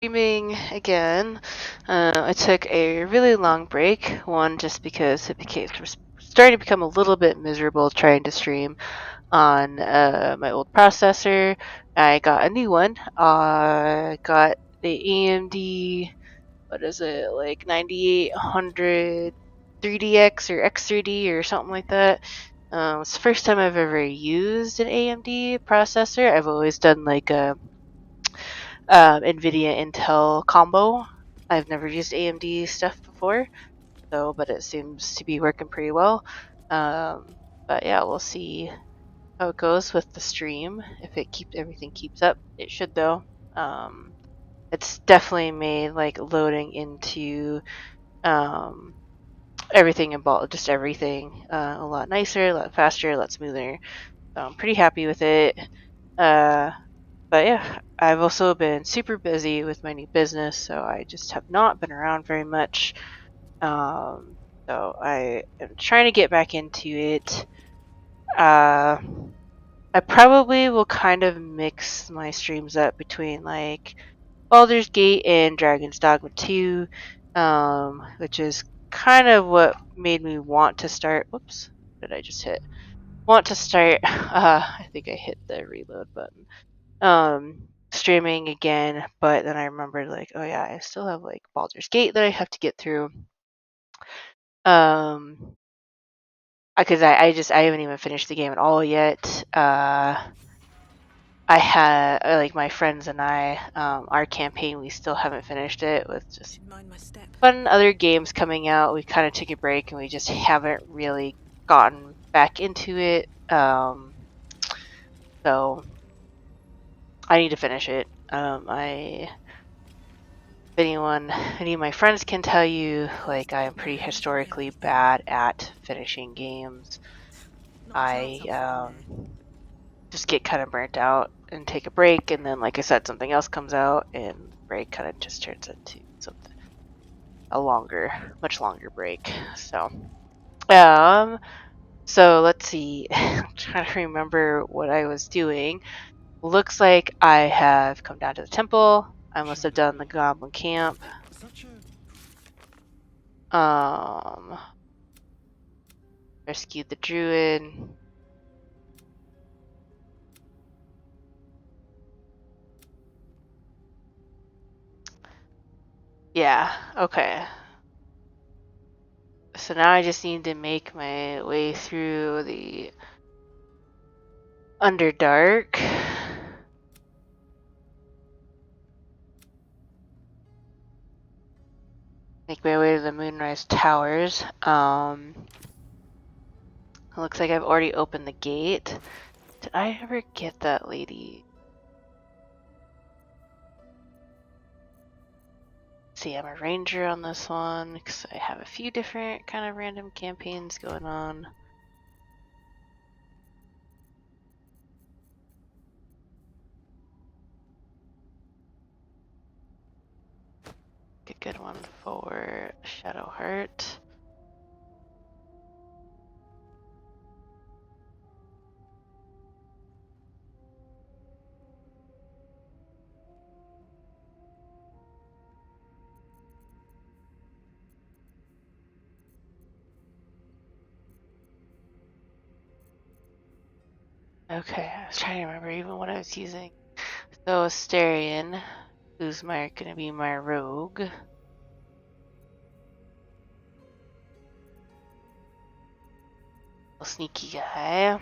Streaming again. I took a really long break. One, just because it became starting to become a little bit miserable trying to stream on my old processor. I got a new one. Got the AMD. What is it, like 9800 3DX or X3D or something like that. It's the first time I've ever used an AMD processor. I've always done like a NVIDIA Intel combo. I've never used AMD stuff before, so but it seems to be working pretty well. But yeah, we'll see how it goes with the stream. If everything keeps up, it should though. Um, it's definitely made like loading into um, everything about just everything a lot nicer, a lot faster, a lot smoother. So I'm pretty happy with it. Uh, But yeah, I've also been super busy with my new business, so I just have not been around very much. Um, so I am trying to get back into it. Uh, I probably will kind of mix my streams up between like Baldur's Gate and Dragon's Dogma 2, which is kind of what made me want to start. Whoops, what did I just hit? Want to start. I think I hit the reload button. Streaming again, but then I remembered like, oh yeah, I still have like Baldur's Gate that I have to get through. Um, because I haven't even finished the game at all yet. I had like my friends and I, our campaign, we still haven't finished it with just fun other games coming out. We kind of took a break and we just haven't really gotten back into it. So I need to finish it. Any of my friends can tell you, like, I am pretty historically bad at finishing games. I just get kind of burnt out and take a break, and then, like I said, something else comes out, and the break kind of just turns into something much longer break. Um, so let's see. I'm trying to remember what I was doing. Looks like I have come down to the temple. I must have done the goblin camp. Um, Rescued the druid. Yeah, okay. So now I just need to make my way through the Underdark. Make my way to the Moonrise Towers. It looks like I've already opened the gate. Did I ever get that lady? See, I'm a ranger on this one because I have a few different kind of random campaigns going on. A good one for Shadowheart. Okay, I was trying to remember even what I was using. So Asterion, who's gonna be my rogue. Sneaky guy.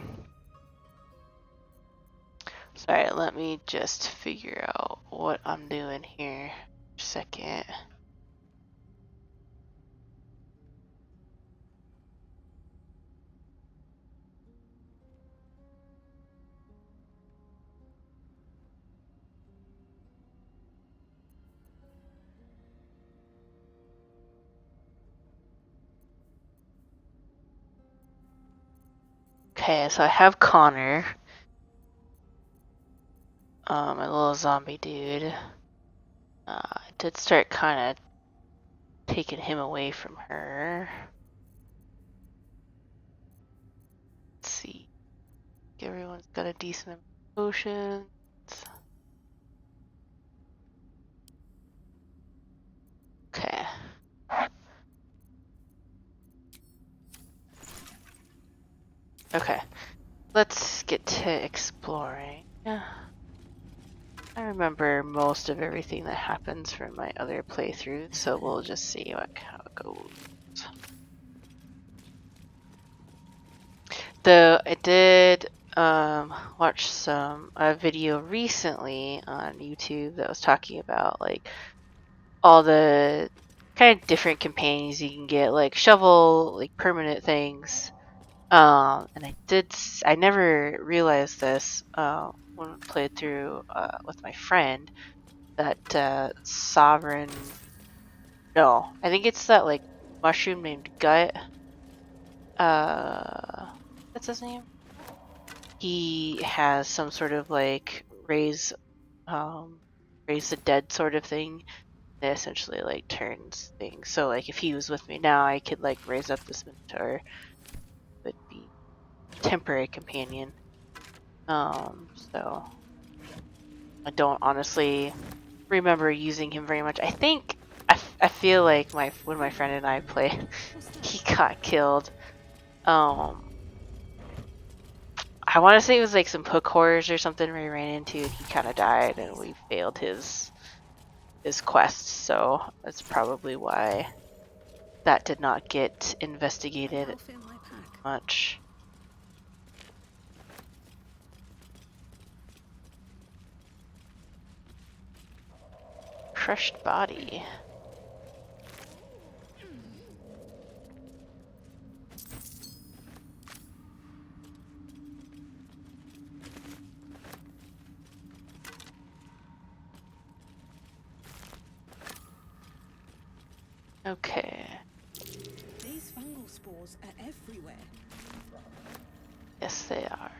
Sorry, let me just figure out what I'm doing here for a second. Okay, so I have Connor. My little zombie dude. I did start kind of taking him away from her. Let's see. Everyone's got a decent amount of potions. Okay, let's get to exploring. I remember most of everything that happens from my other playthroughs, so we'll just see how it goes. Though I did watch a video recently on YouTube that was talking about like all the kind of different companions you can get, like shovel, like permanent things. And I never realized this when I played through with my friend that sovereign. No, I think it's that like mushroom named Gut. That's his name. He has some sort of like raise the dead sort of thing that essentially like turns things. So like if he was with me now, I could like raise up this mentor, would be temporary companion. So I don't honestly remember using him very much. I think I feel like when my friend and I play, he got killed. I want to say it was like some hook horrors or something we ran into, and he kind of died, and we failed his quest. So that's probably why that did not get investigated much. Crushed body. Okay. These fungal spores are everywhere. Yes, they are.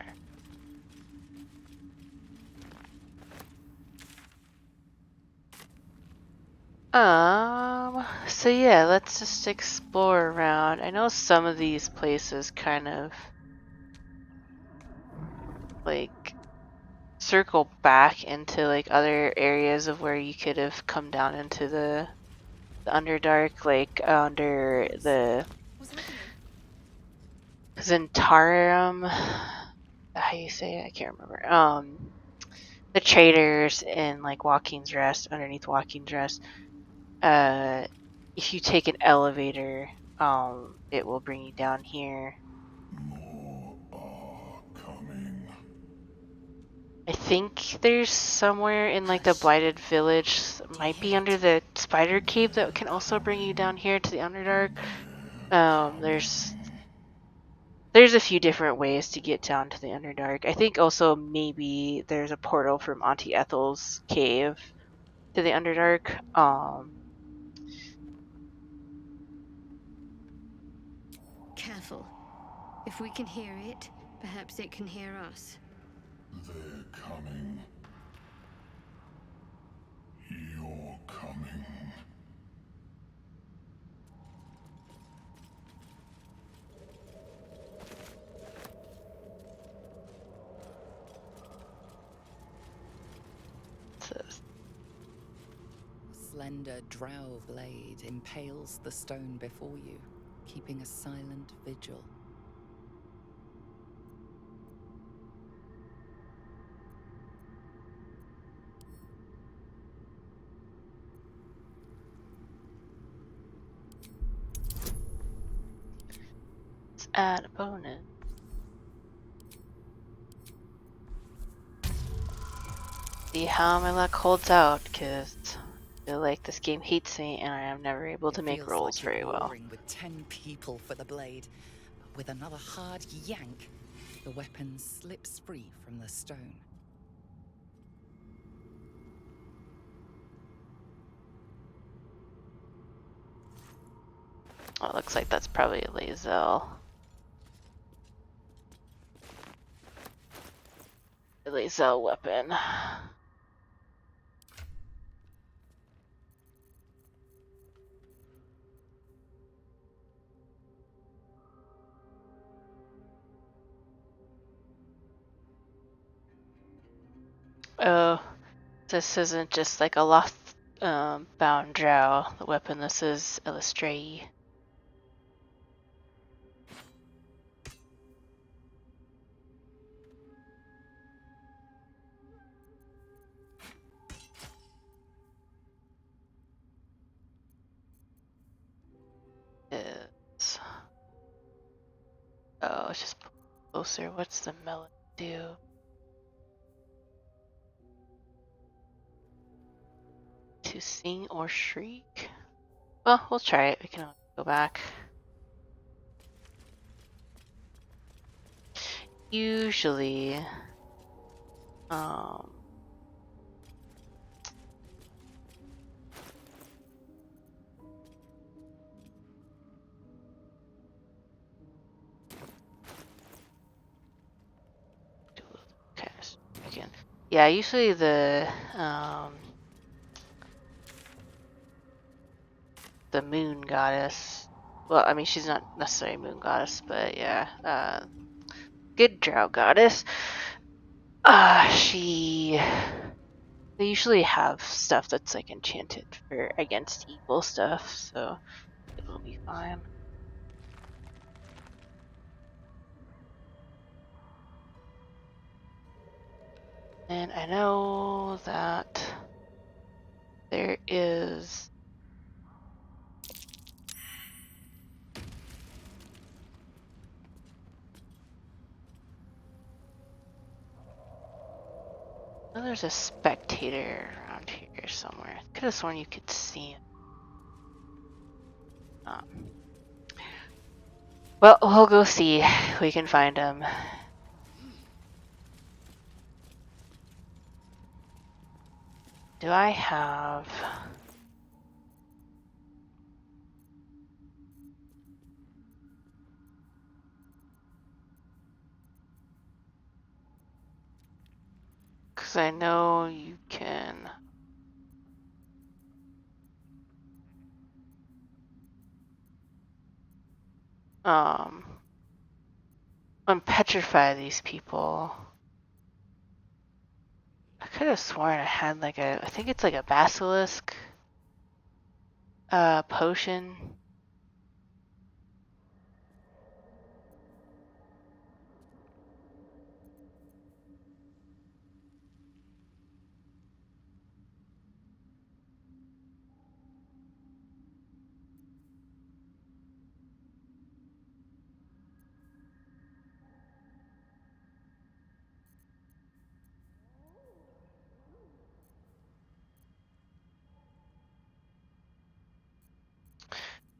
So yeah, let's just explore around. I know some of these places kind of like circle back into like other areas of where you could have come down into the Underdark, like under the What's happening? Zentarum. How you say it? I can't remember. The traders in like Walking's Rest, underneath Walking's Rest. Uh, if you take an elevator, it will bring you down here. More are coming. I think there's somewhere in like the Hush. Blighted Village, Do you might hear be under it? the Spider Cave that They're can also bring you down coming. here to the Underdark. They're There's coming. there's a few different ways to get down to the Underdark. I think also maybe there's a portal from Auntie Ethel's cave to the Underdark. Careful. If we can hear it, perhaps it can hear us. They're coming. You're coming. Slender drow blade impales the stone before you, keeping a silent vigil. Let's add a bonus. See how my luck holds out, because I feel like this game hates me and I am never able to It make feels rolls like you're very well. warring with 10 people for the blade. But with another hard yank, the weapon slips free from the stone. Oh, it looks like that's probably a Lae'zel. A Lae'zel weapon. Oh, this isn't just like a lost bound drow. The weapon, this is Illustrae. let's just put closer. What's the melody do? To sing or shriek? Well, we'll try it. We can always go back. Usually, okay, again. Yeah, usually the moon goddess. Well, I mean, she's not necessarily a moon goddess, but yeah, good drow goddess. They usually have stuff that's like enchanted for against evil stuff, so it'll be fine. And I know that there is there's a spectator around here somewhere. I could have sworn you could see him. Well, we'll go see if we can find him. Do I have... Because I know you can... unpetrify these people. I could have sworn I had like I think it's like a basilisk potion.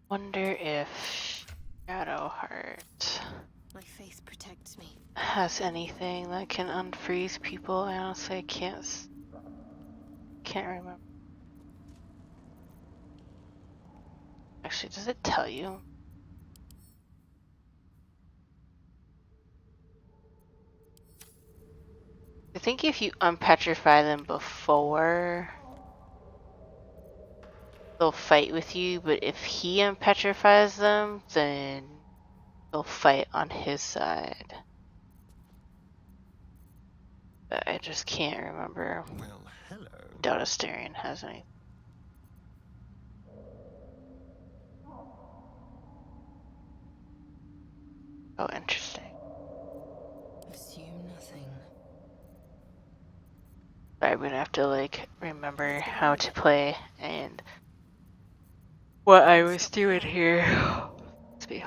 Wonder if Shadowheart My faith protects me. has anything that can unfreeze people. I honestly can't remember. Actually, does it tell you? I think if you unpetrify them before, they'll fight with you, but if he unpetrifies them, then they'll fight on his side. But I just can't remember. Well, hello. Dotastarian has any. Oh, interesting. Assume nothing. I'm gonna have to like remember how to play and what I was doing here. Let's see.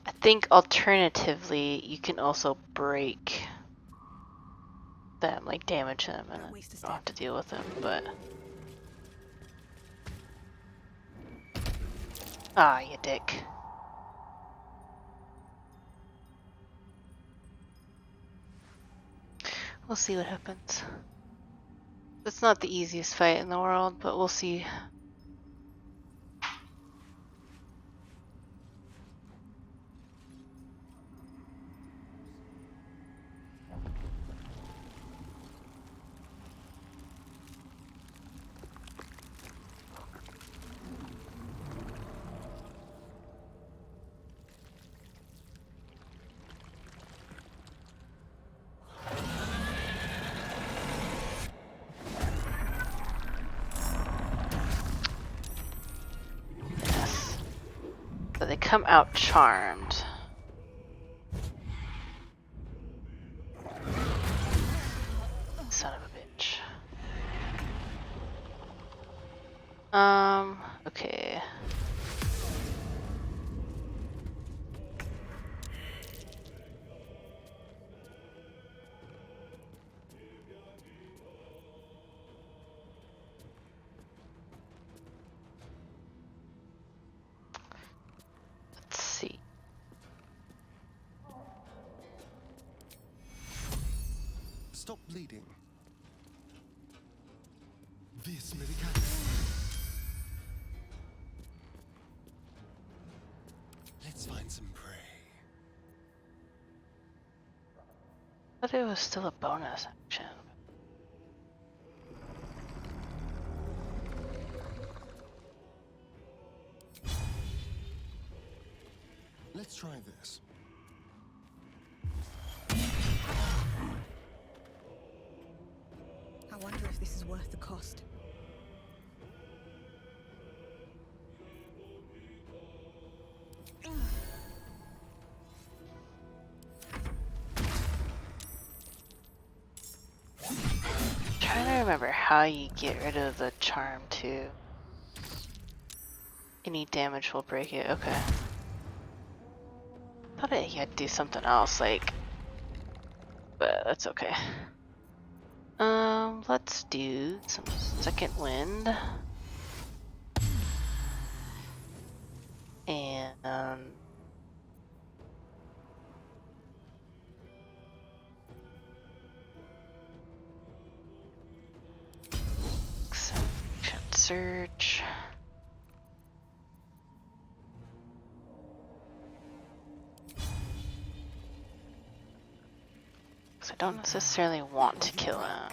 I think alternatively you can also break them, like damage them, and then you don't have to deal with them, but... Ah, you dick. We'll see what happens. It's not the easiest fight in the world, but we'll see. Yes. So they come out charmed. Okay. Let's see. Stop bleeding. Vis medicatis. Let's find some prey. I thought it was still a bonus action. Let's try this. I wonder if this is worth the cost. Trying to remember how you get rid of the charm too. Any damage will break it. Okay. Thought he had to do something else, like, but that's okay. Let's do some second wind. And action surge. Because I don't necessarily want to kill him.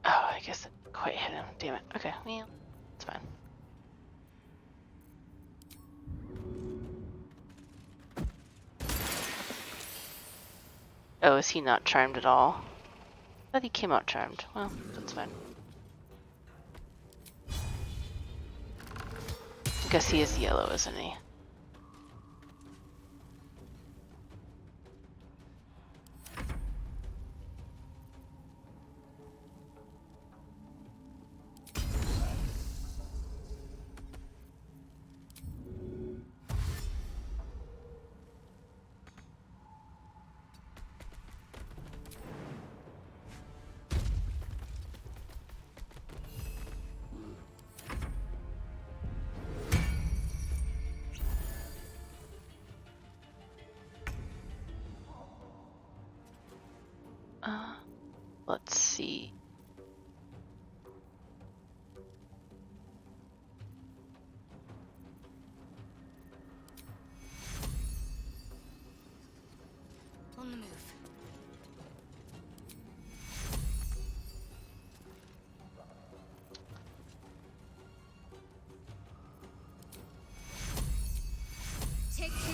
Oh, I guess it didn't quite hit him. Damn it. Okay, well, it's fine. Oh, is he not charmed at all? I thought he came out charmed. Well, that's fine. I guess he is yellow, isn't he? Let's see. On the move. Take two.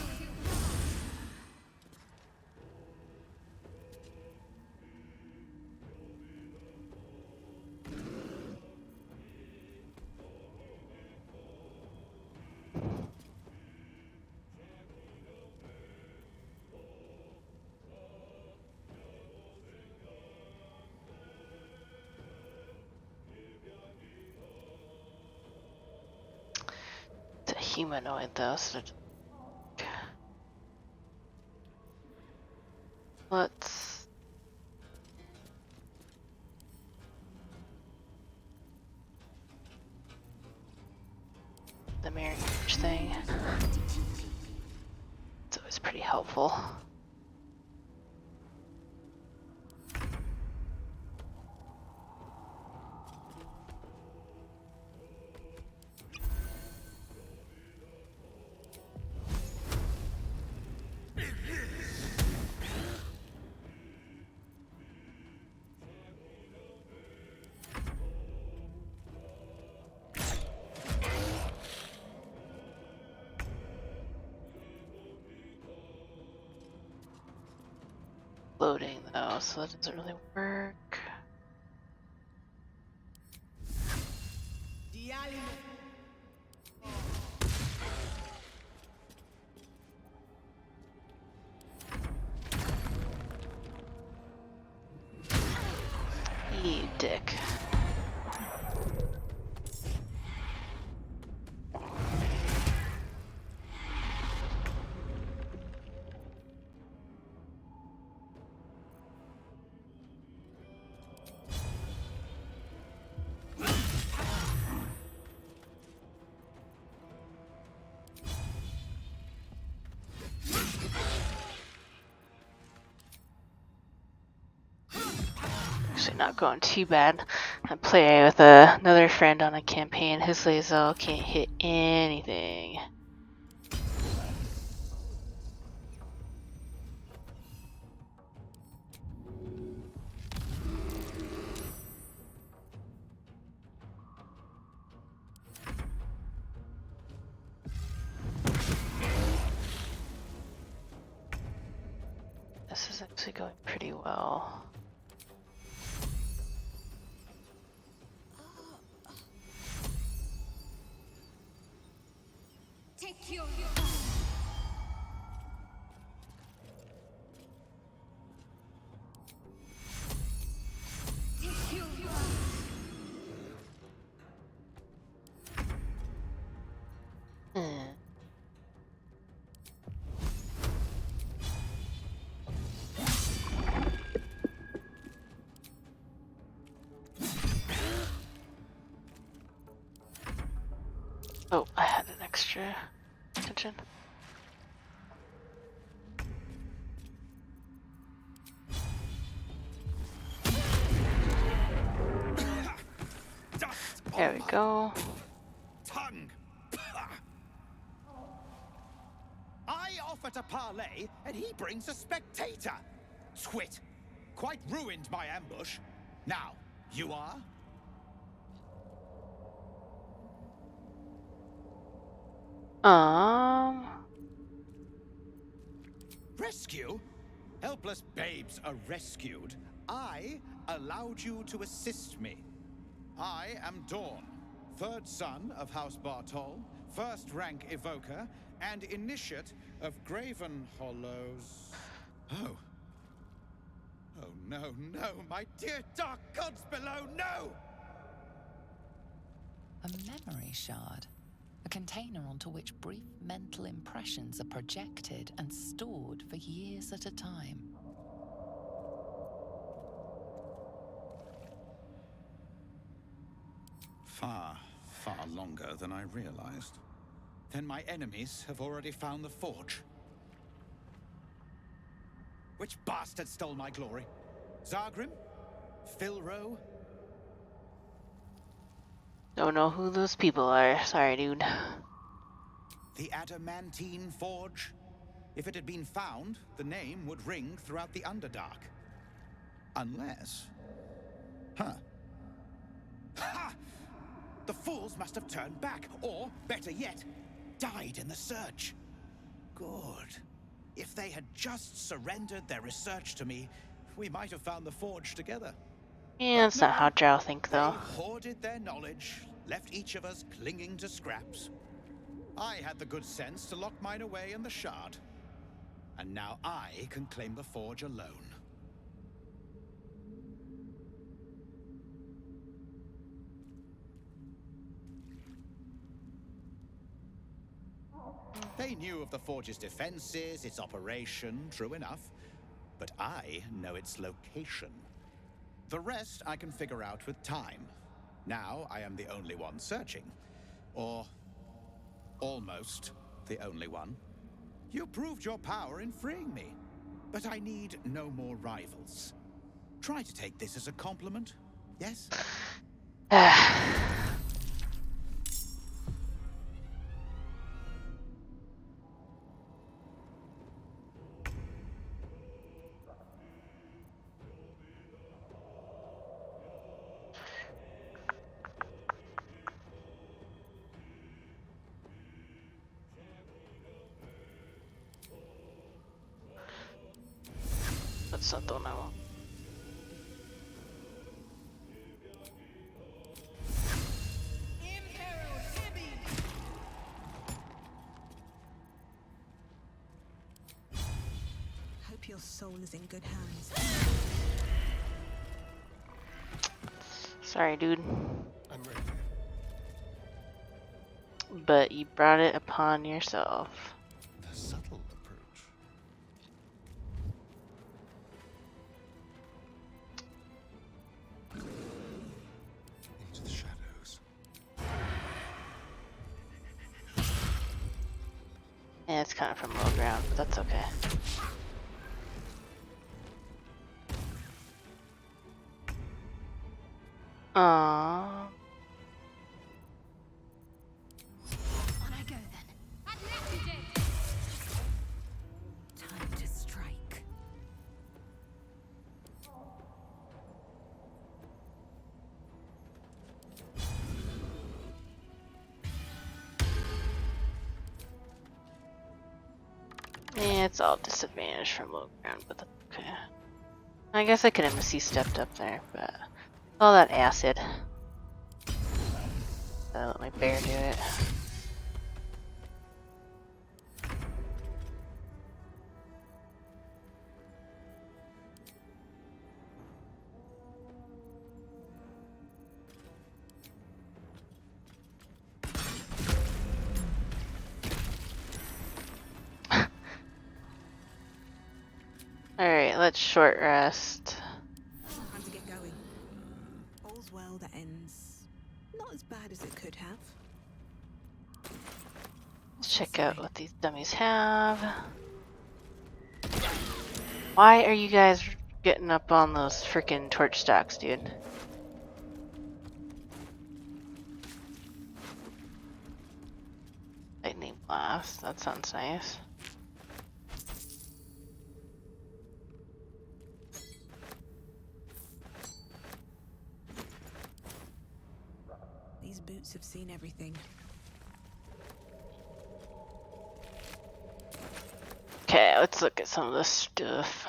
It's a humanoid though, so let's the mirror image thing. It's always pretty helpful. loading though, so that doesn't really work. You dick. Actually not going too bad. I play with another friend on a campaign. His laser can't hit anything. This is actually going pretty well. Take your Hmm. Oh, I had an extra attention. There we go. Tongue. I offer to parley, and he brings a spectator. Twit. Quite ruined my ambush. Now, you are? Rescue? Helpless babes are rescued. I allowed you to assist me. I am Dawn, third son of House Bartol, first rank evoker, and initiate of Graven Hollows. Oh. Oh no, no, my dear dark gods below, no! A memory shard. A container onto which brief mental impressions are projected and stored for years at a time. Far, far longer than I realized. Then my enemies have already found the forge. Which bastard stole my glory? Zargrim? Philro? Don't know who those people are. Sorry, dude. The adamantine forge? If it had been found, the name would ring throughout the Underdark. Unless... Huh. Ha! The fools must have turned back, or, better yet, died in the search. Good. If they had just surrendered their research to me, we might have found the forge together. Yeah, that's not how Drow think, though. They hoarded their knowledge, left each of us clinging to scraps. I had the good sense to lock mine away in the shard. And now I can claim the forge alone. They knew of the forge's defenses, its operation, true enough. But I know its location. The rest I can figure out with time. Now I am the only one searching. Or almost the only one. You proved your power in freeing me. But I need no more rivals. Try to take this as a compliment, yes? That's not the one I want. Hope your soul is in good hands. Sorry, dude. I'm ready. But you brought it upon yourself. The subtle approach. Into the shadows. Yeah, it's kind of from low ground, but that's okay. Aww. On I go then. Time to strike. Yeah, it's all disadvantage from low ground, but that's okay. I guess I could have stepped up there, but all that acid. I let my bear do it. Alright, let's short rest. Time to get going. All's well that ends not as bad as it could have. Let's check out what these dummies have. Why are you guys getting up on those freaking torch stacks, dude? Lightning blast, that sounds nice. These boots have seen everything. Okay, let's look at some of this stuff.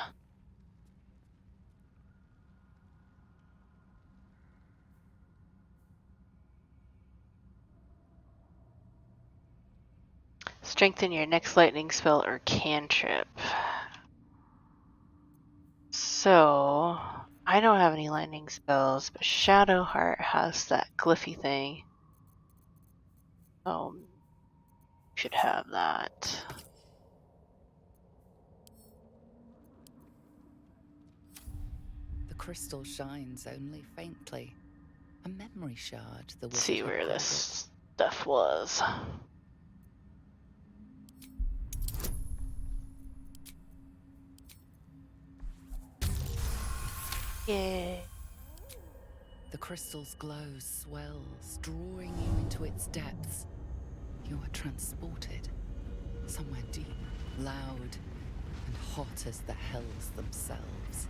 Strengthen your next lightning spell or cantrip. So, I don't have any lightning spells, but Shadowheart has that glyphy thing. Oh, should have that. The crystal shines only faintly. A memory shard, the Let's wizard see had where called this stuff was. Yay. The crystal's glow swells, drawing you into its depths. You are transported somewhere deep, loud, and hot as the hells themselves.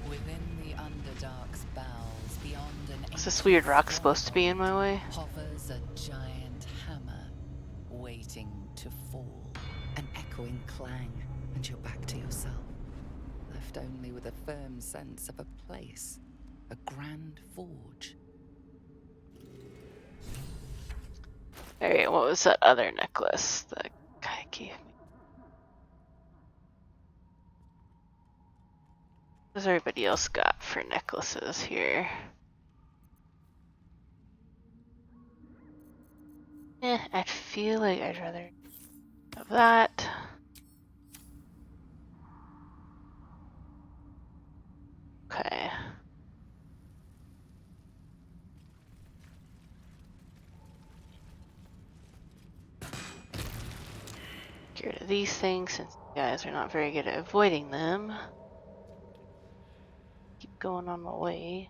Within the Underdark's bowels, beyond an Is this ancient weird rock supposed to be in my way? hovers a giant hammer, waiting to fall. An echoing clang, and you're back to yourself, left only with a firm sense of a place, a grand forge. Alright, what was that other necklace that guy gave me? What does everybody else got for necklaces here? I feel like I'd rather have that. Okay. Get rid of these things since you guys are not very good at avoiding them. Keep going on my way.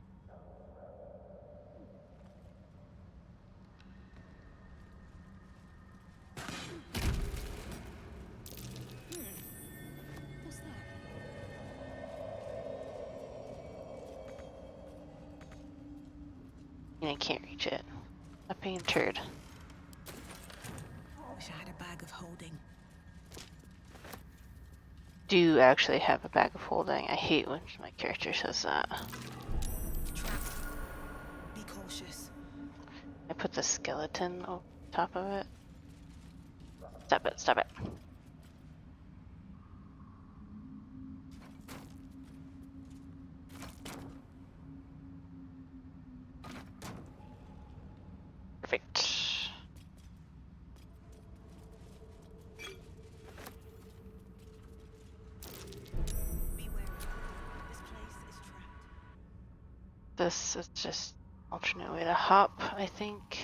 What's that? And I can't reach it. Stop being a turd. Wish I had a bag of holding. do actually have a bag of holding. I hate when my character says that. Trap. Be cautious. I put the skeleton over top of it. Stop it, stop it. Perfect. Be wary. This place is trapped. This is just alternate way to hop, I think.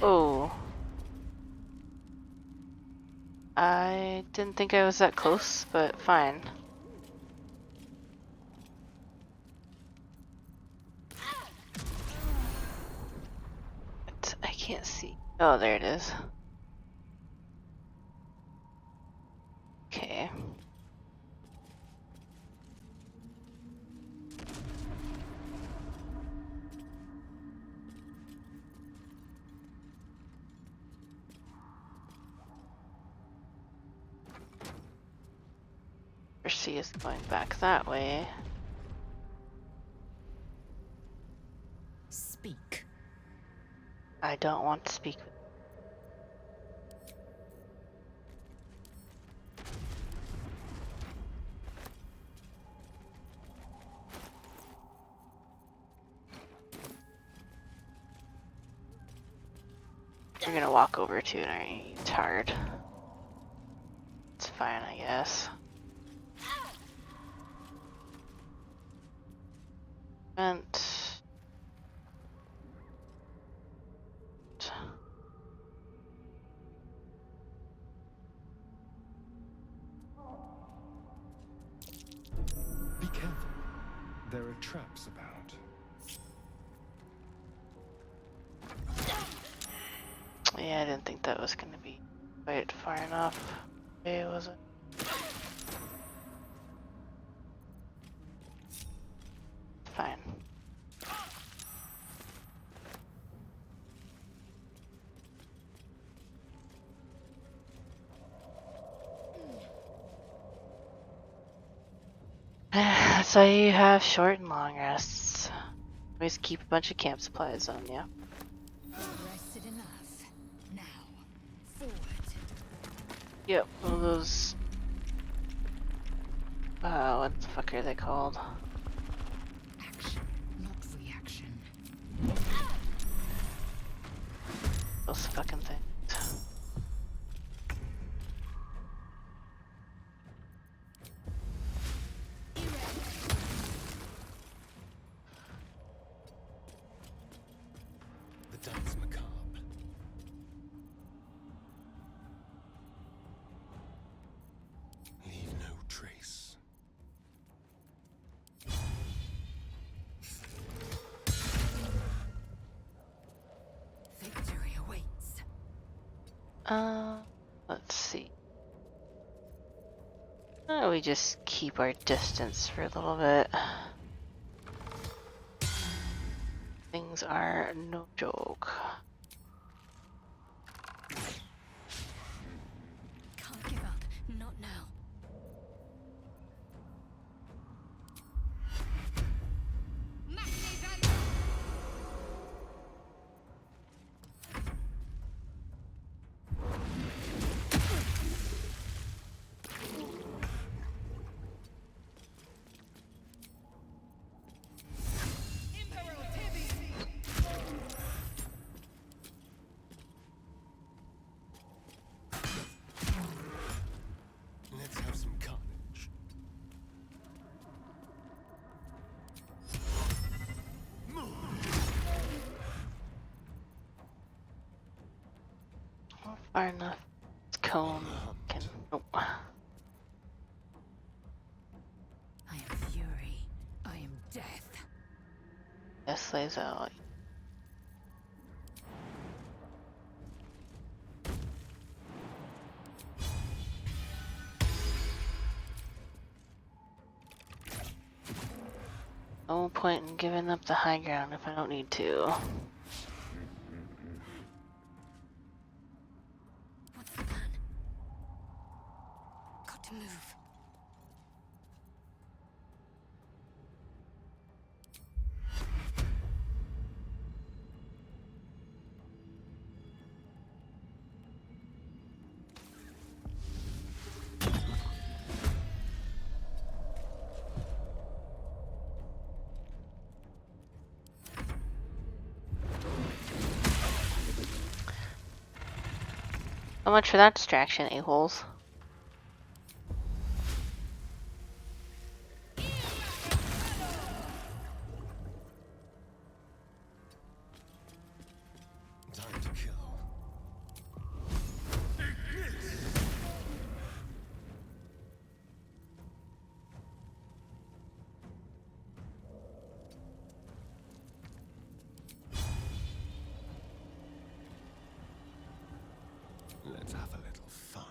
Oh. I didn't think I was that close, but fine. I can't see. Oh, there it is. Okay. Percy is going back that way. Speak. I don't want to speak with You're gonna walk over to it, aren't you? It's hard. It's fine, I guess. Vent. Be careful. There are traps about. Yeah, I didn't think that was gonna be quite far enough. Okay, was it? Fine. That's why you have short and long rests. Always keep a bunch of camp supplies on you. Rested enough. Now, forward. Yep, one of those. What the fuck are they called? Action, not reaction. Those fucking things. The dance macabre. Leave no trace. Victory awaits. Let's see. We just keep our distance for a little bit. Things are no joke. Can't give up. Not now. Let's have some carnage. Far enough. Cone can. Nope. I am fury. I am death. Yes, lays out. No point in giving up the high ground if I don't need to. What's the plan? Got to move. So much for that distraction, a-holes. Time to kill. Let's have a little fun.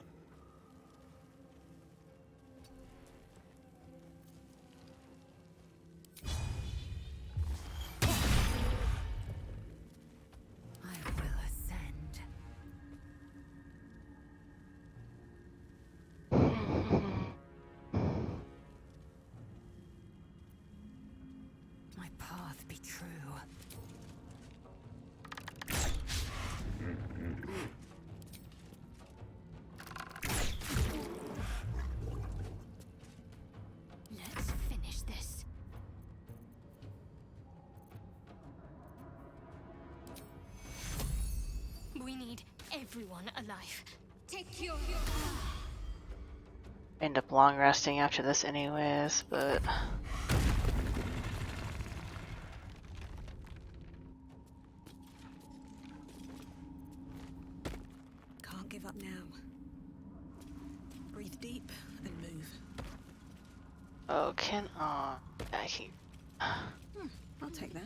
I will ascend. My path be true. Let's finish this. We need everyone alive. Take your... End up long resting after this anyways, but Can't give up now. Breathe deep and move. oh, I can. I'll take that.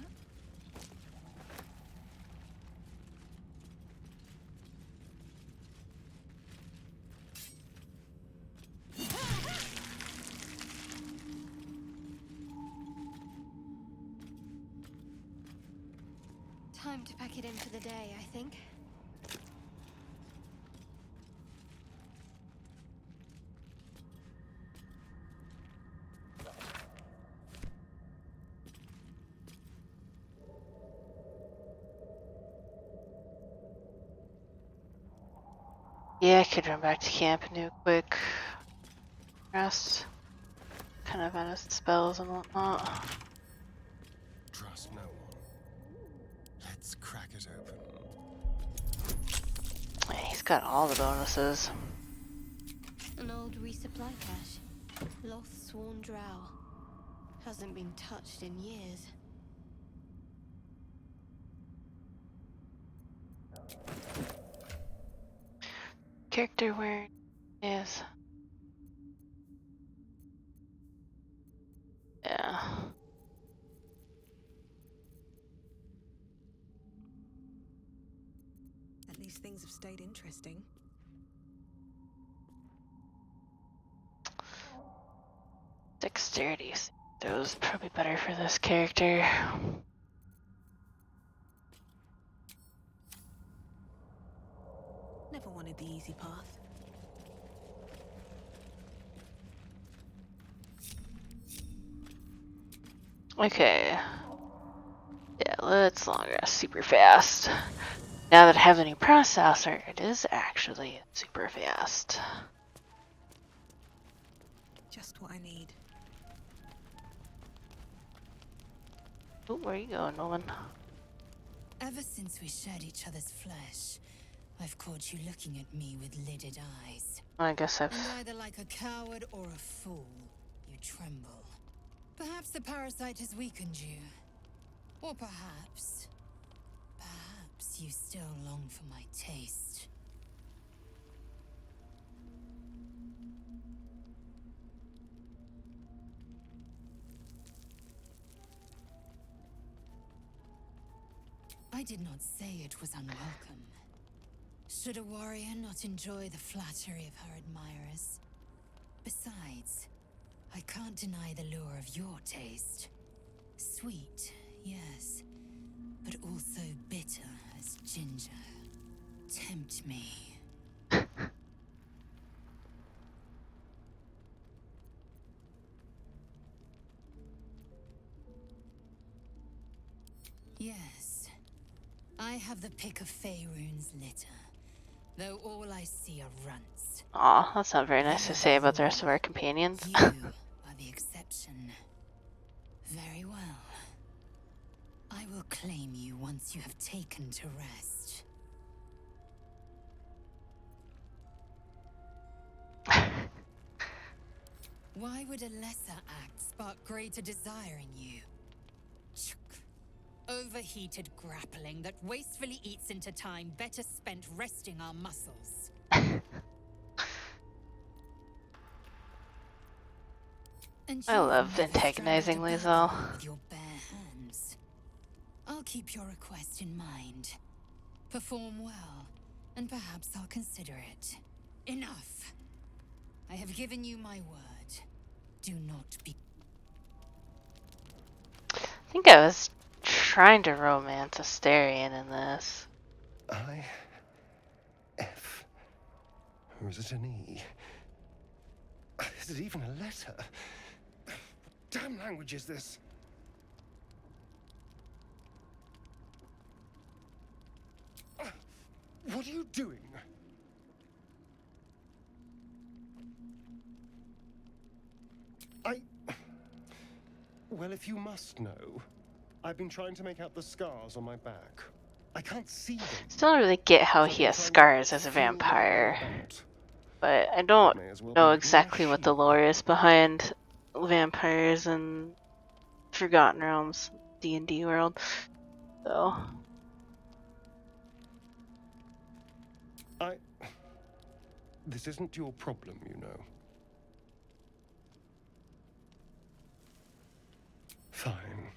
Time to pack it in for the day, I think. Yeah, I could run back to camp and do a quick rest. Kind of out of spells and whatnot. Trust no one. Let's crack it open. Yeah, he's got all the bonuses. An old resupply cache. Lost Sworn Drow. Hasn't been touched in years. Character where is. Yeah. At least things have stayed interesting. Dexterity. Those probably better for this character. Never wanted the easy path. Okay. Yeah, let's long rest super fast. Now that I have the new processor, it is actually super fast. Just what I need. Oh, where are you going, woman? Ever since we shared each other's flesh, I've caught you looking at me with lidded eyes. I guess I've... And either like a coward or a fool, you tremble. Perhaps the parasite has weakened you. Or perhaps you still long for my taste. I did not say it was unwelcome. Should a warrior not enjoy the flattery of her admirers? Besides, I can't deny the lure of your taste. Sweet, yes, but also bitter as ginger. Tempt me. Yes, I have the pick of Faerun's litter, though all I see are runts. Aw, that's not very nice They to are say the about the rest of rule. our companions. You are the exception. Very well. I will claim you once you have taken to rest. Why would a lesser act spark greater desire in you? Chuk. Overheated grappling that wastefully eats into time better spent resting our muscles. And I you've love never strangled antagonizing a Liesel. burglar with your bare hands. I'll keep your request in mind. Perform well, and perhaps I'll consider it. Enough! I have given you my word. Do not be... I think I was trying to romance Asterion in this. I. F. Or is it an E? Is it even a letter? Damn language is this? What are you doing? Well, if you must know, I've been trying to make out the scars on my back. I can't see them. Still don't really get how So I've he been has trying to scars as a feel my way vampire, about. but I don't May as well be know looking at a exactly what the shield. lore is behind vampires and Forgotten Realms D&D world. So This isn't your problem, you know. Fine.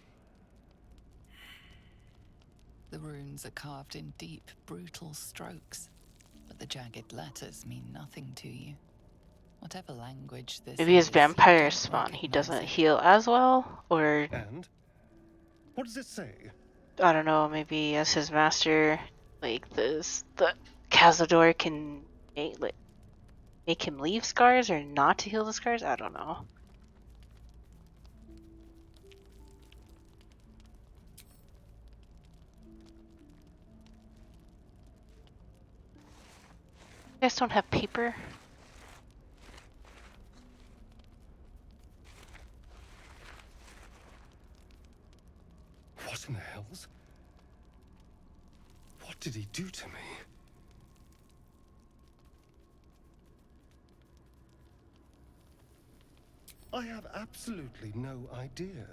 The runes are carved in deep, brutal strokes, but the jagged letters mean nothing to you. Whatever language this maybe his is, you vampire don't spawn he recognize doesn't it. heal as well, or And? What does it say? I don't know. Maybe as his master, like the Cazador can make him leave scars or not to heal the scars. I don't know. You guys don't have paper? What in the hells? What did he do to me? I have absolutely no idea.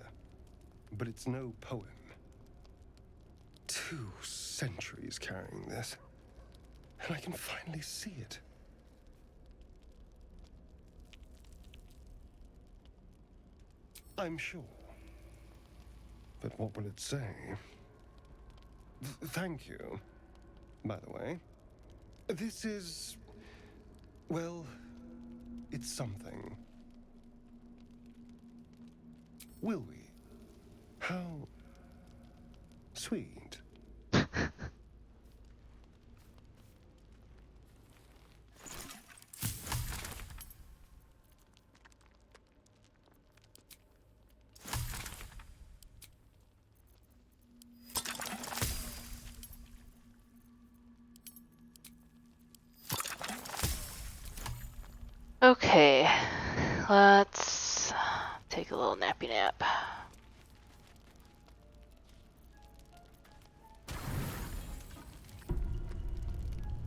But it's no poem. 2 centuries carrying this. And I can finally see it. I'm sure. But what will it say? Thank you. By the way, this is... well, it's something. Will we? How sweet. Okay, let's take a little nappy nap.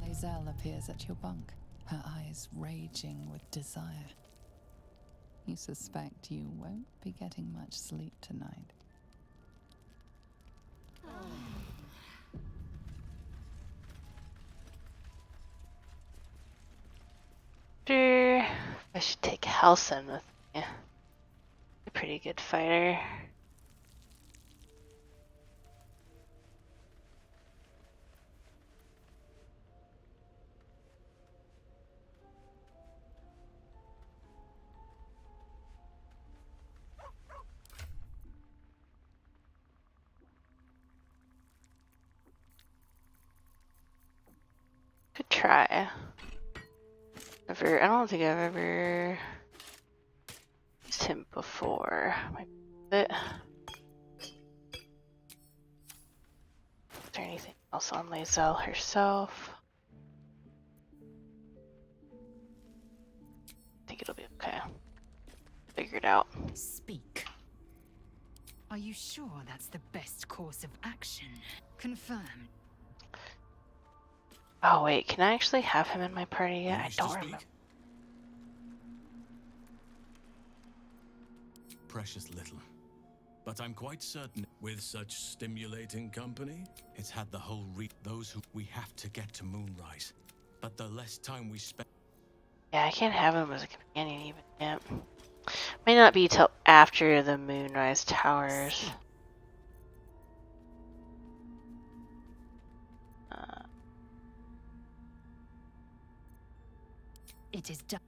Lae'zel appears at your bunk, her eyes raging with desire. You suspect you won't be getting much sleep tonight. Sure, I should take Halcyon with me. A pretty good fighter. try. I don't think I've ever used him before. Is there anything else on Lae'zel herself? I think it'll be okay. Figure it out. Speak. Are you sure that's the best course of action? Confirmed. Oh wait, can I actually have him in my party yet? You I wish to don't speak? remember. Precious little. But I'm quite certain with such stimulating company, it's had the whole those who we have to get to Moonrise. But the less time we spend. Yeah, I can't have him as a companion even yet. May not be till after the Moonrise Towers. It is done.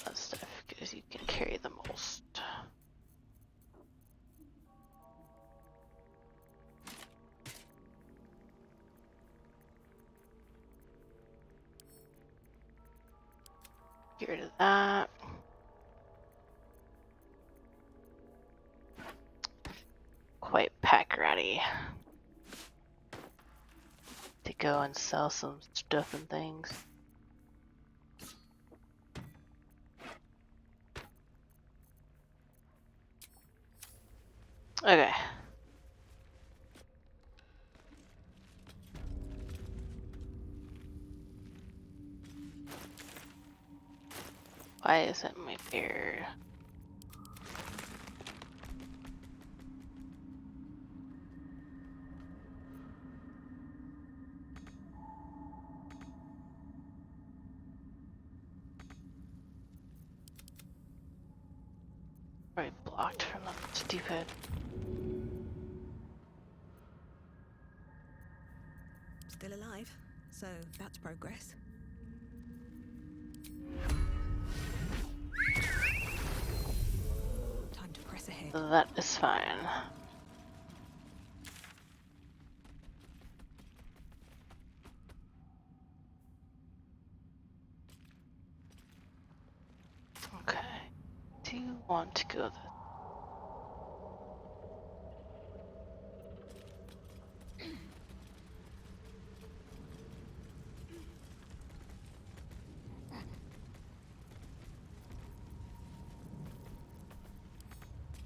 That stuff, because you can carry the most. Get rid of that. Quite pack ready to go and sell some stuff and things. Okay. Why isn't my bear? Probably blocked from them. Stupid. Still alive, so that's progress. Time to press ahead. That is fine. Okay. Do you want to go this?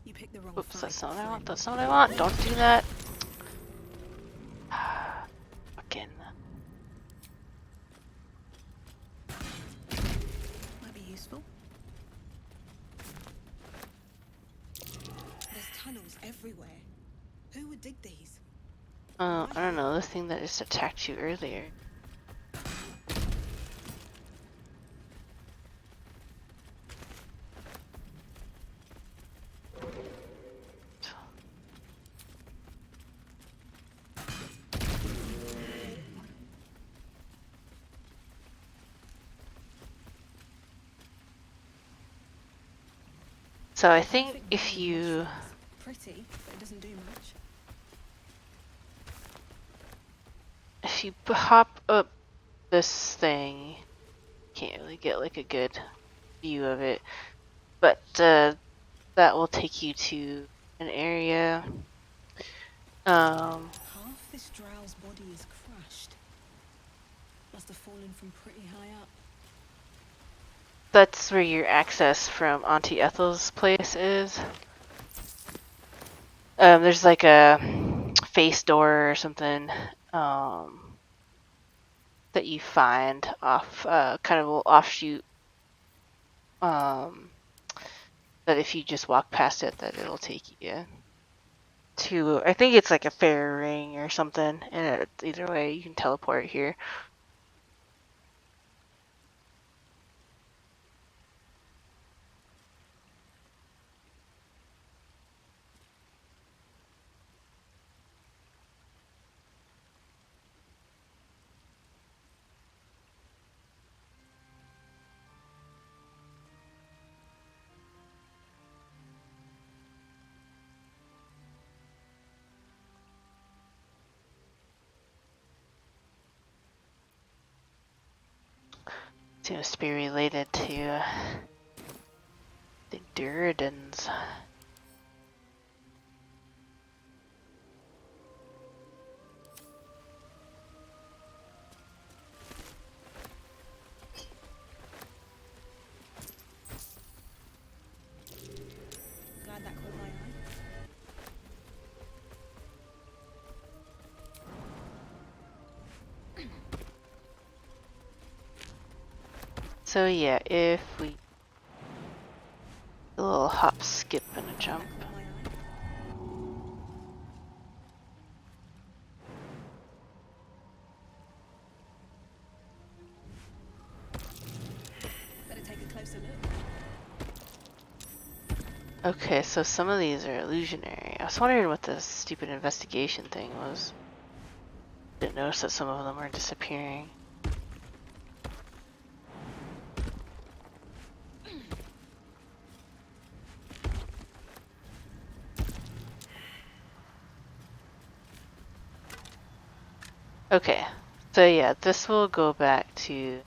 You picked the wrong Oops, fight, that's not what I want. friend. That's not what I want. Don't do that. Fucking. Might be useful. There's tunnels everywhere. Who would dig these? I don't know. The thing that just attacked you earlier. So I think Perfect if green you mushrooms. Pretty, but it doesn't do much. hop up this thing, can't really get like a good view of it, but that will take you to an area. Half this drow's body is crushed. Must have fallen from pretty high up. That's where your access from Auntie Ethel's place is. There's like a face door or something that you find off, kind of a little offshoot. That if you just walk past it, that it'll take you to. I think it's like a fair ring or something. And either way, you can teleport here. Seems to be related to the Duradins. Glad that caught my eye. So yeah, if we a little hop, skip, and a jump. That caught my eye. Better take a closer look. Okay, so some of these are illusionary. I was wondering what this stupid investigation thing was. Didn't notice that some of them were disappearing. Okay, so yeah, this will go back to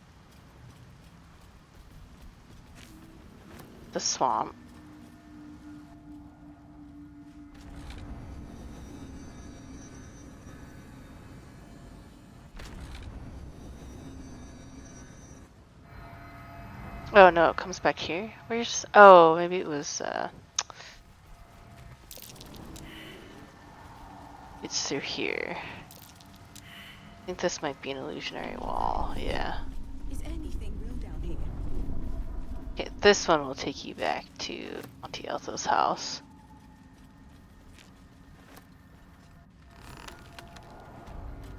the swamp. Oh no, it comes back here? Where's... Oh, maybe it was, it's through here. I think this might be an illusionary wall, yeah. Is anything real down here? Okay, this one will take you back to Auntie Eltha's house.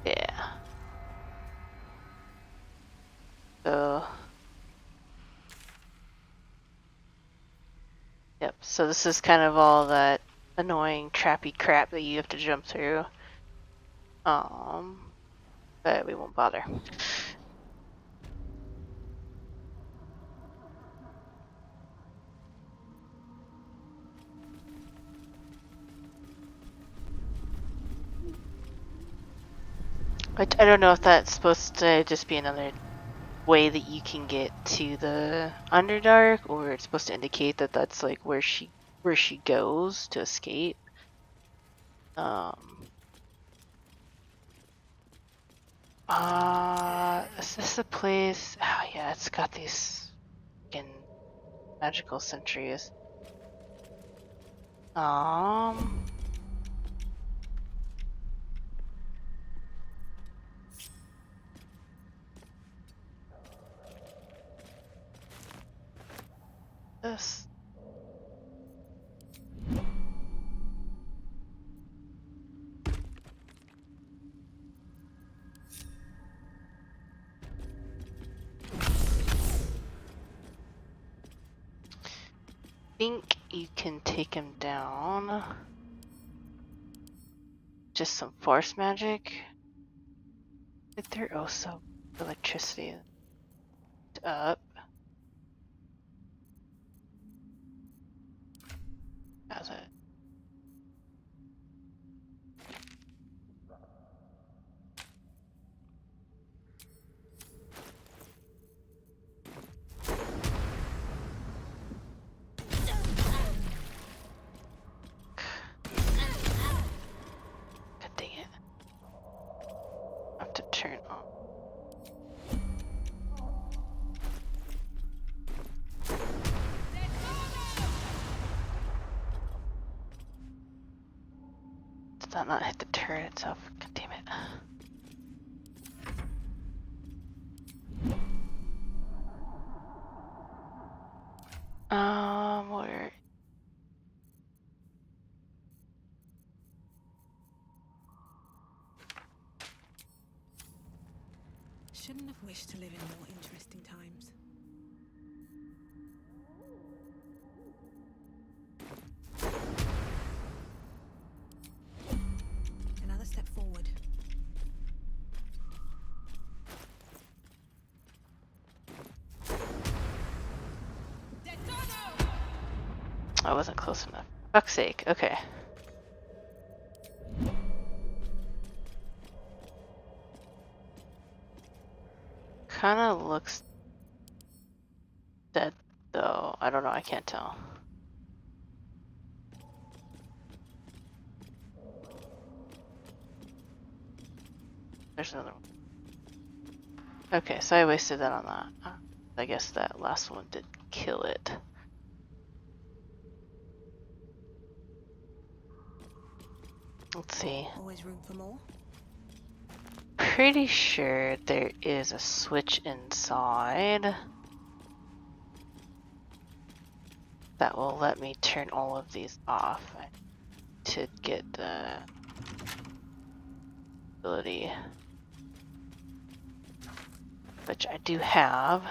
Yeah. So... Yep, so this is kind of all that annoying trappy crap that you have to jump through. But we won't bother. I don't know if that's supposed to just be another way that you can get to the Underdark, or it's supposed to indicate that that's like where she goes to escape. Is this a place? Oh yeah, it's got these fucking magical sentries. This. Think you can take him down. Just some force magic. But they're also electricity up. How's it? God dang it. I have to turn on. Did that not hit the turret itself? God damn it. Where? Shouldn't have wished to live in more interesting times. Another step forward. I wasn't close enough. Fuck's sake. Okay. Kinda looks dead, though. I don't know. I can't tell. There's another one. Okay, so I wasted that on that. I guess that last one did kill it. Let's see. Always room for more. Pretty sure there is a switch inside that will let me turn all of these off to get the ability, which I do have.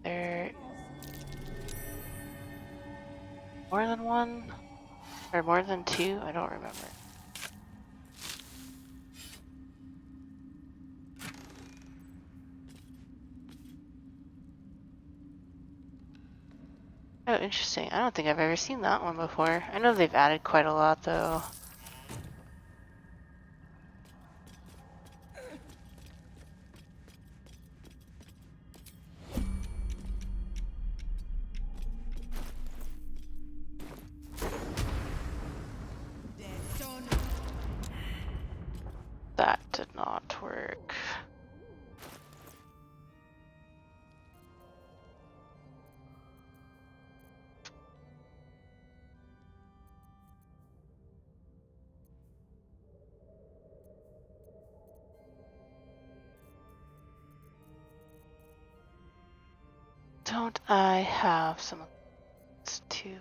There more than one or more than two? I don't remember. Oh, interesting. I don't think I've ever seen that one before. I know they've added quite a lot, though. That did not work. Don't I have some of these too?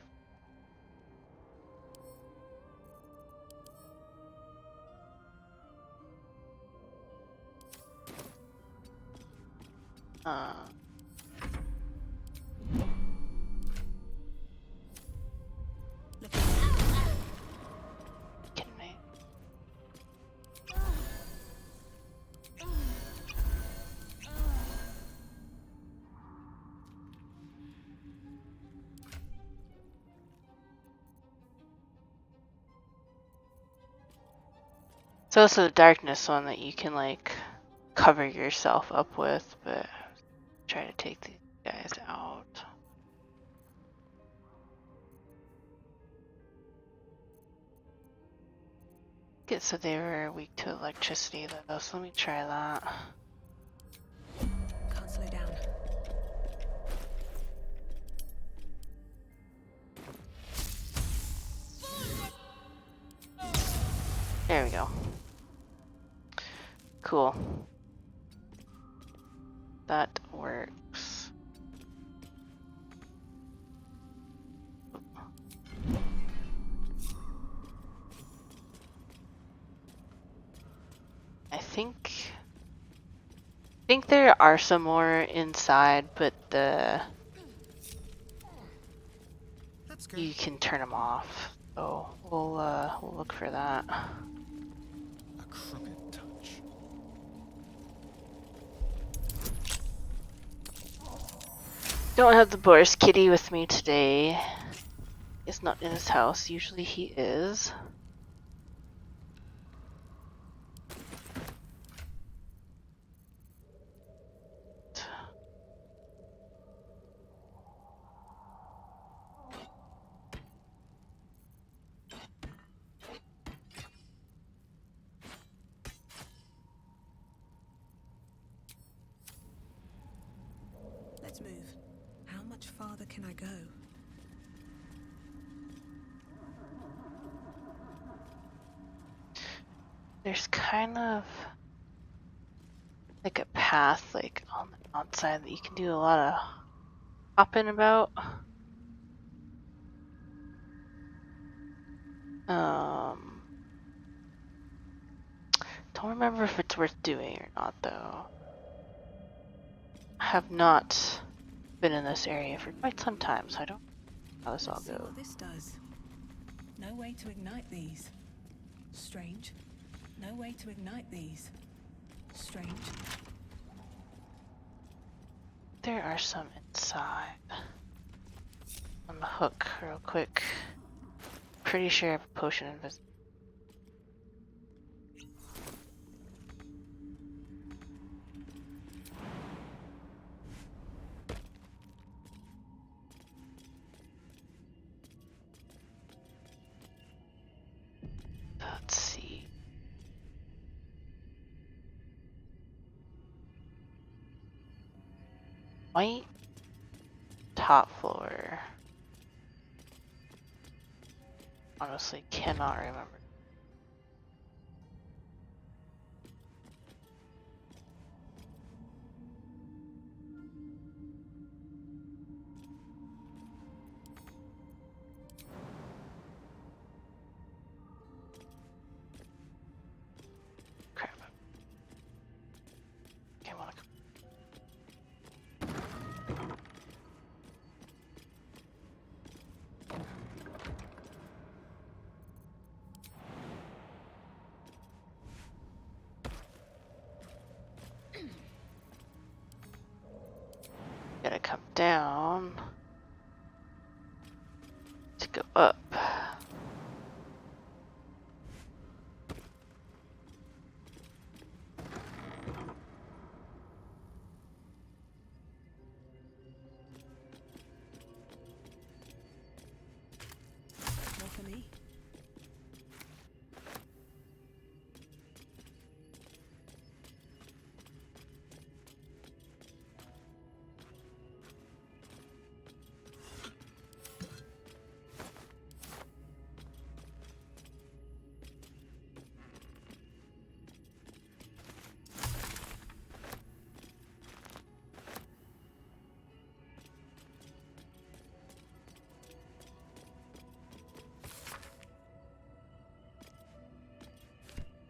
Uh, kidding me? It's also the darkness one that you can like cover yourself up with, but try to take these guys out. It said they were weak to electricity though, so let me try that. Can't slow down. There we go. Cool. That works. I think there are some more inside, but you can turn them off. So we'll look for that. A crooked touch. Don't have the Boris kitty with me today. He's not in his house. Usually he is. Let's move. How much farther can I go? There's kind of like a path like on the outside that you can do a lot of hopping about. Don't remember if it's worth doing or not though. I have not been in this area for quite some time, so I don't know how this all Let's see goes. what this does. No way to ignite these. Strange. No way to ignite these. Strange. there are some inside. On the hook, real quick. Pretty sure I have a potion invisibility. Let's see. White top floor. Honestly, cannot remember. Crap. Okay, wanna go. Gotta come down to go up. More for me.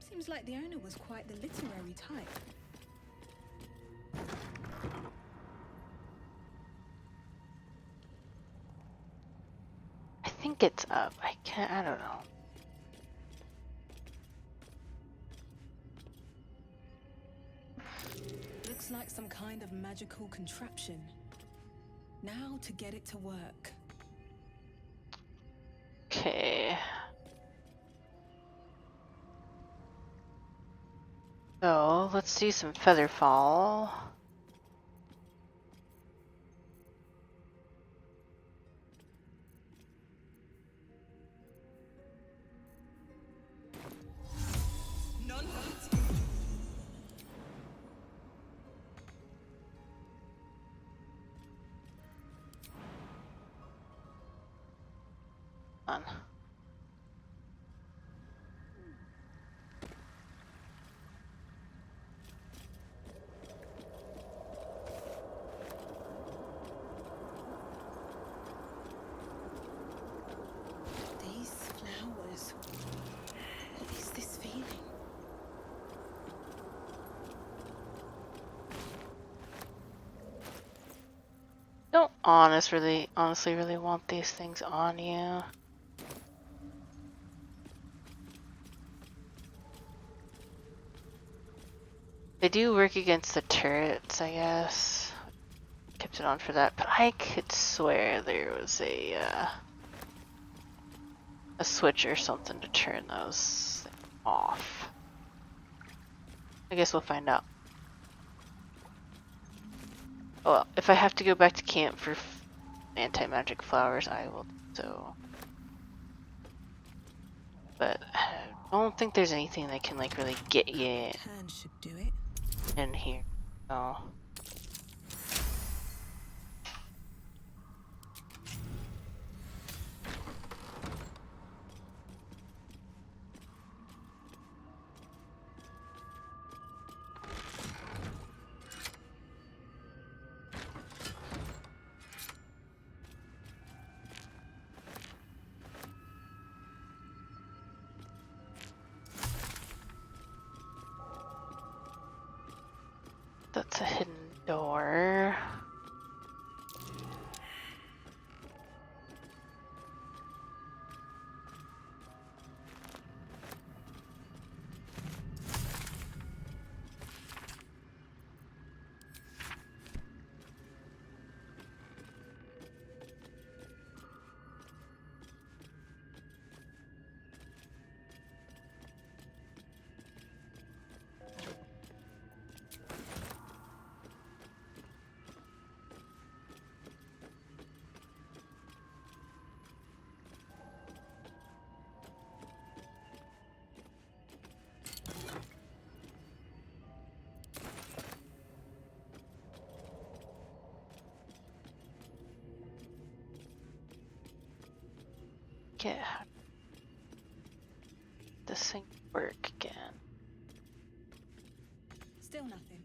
Seems like the owner was quite the literary type. I think it's up. I don't know. Looks like some kind of magical contraption. Now to get it to work. Okay. So let's do some feather fall. On. These flowers. What is this feeling? Don't honestly really want these things on you. They do work against the turrets, I guess. Kept it on for that, but I could swear there was a switch or something to turn those off. I guess we'll find out. Oh, well, if I have to go back to camp for anti-magic flowers, I will do so. But I don't think there's anything that can like really get you Hand should do it. in here. No. That's a hidden door. get how this thing work again. Still nothing.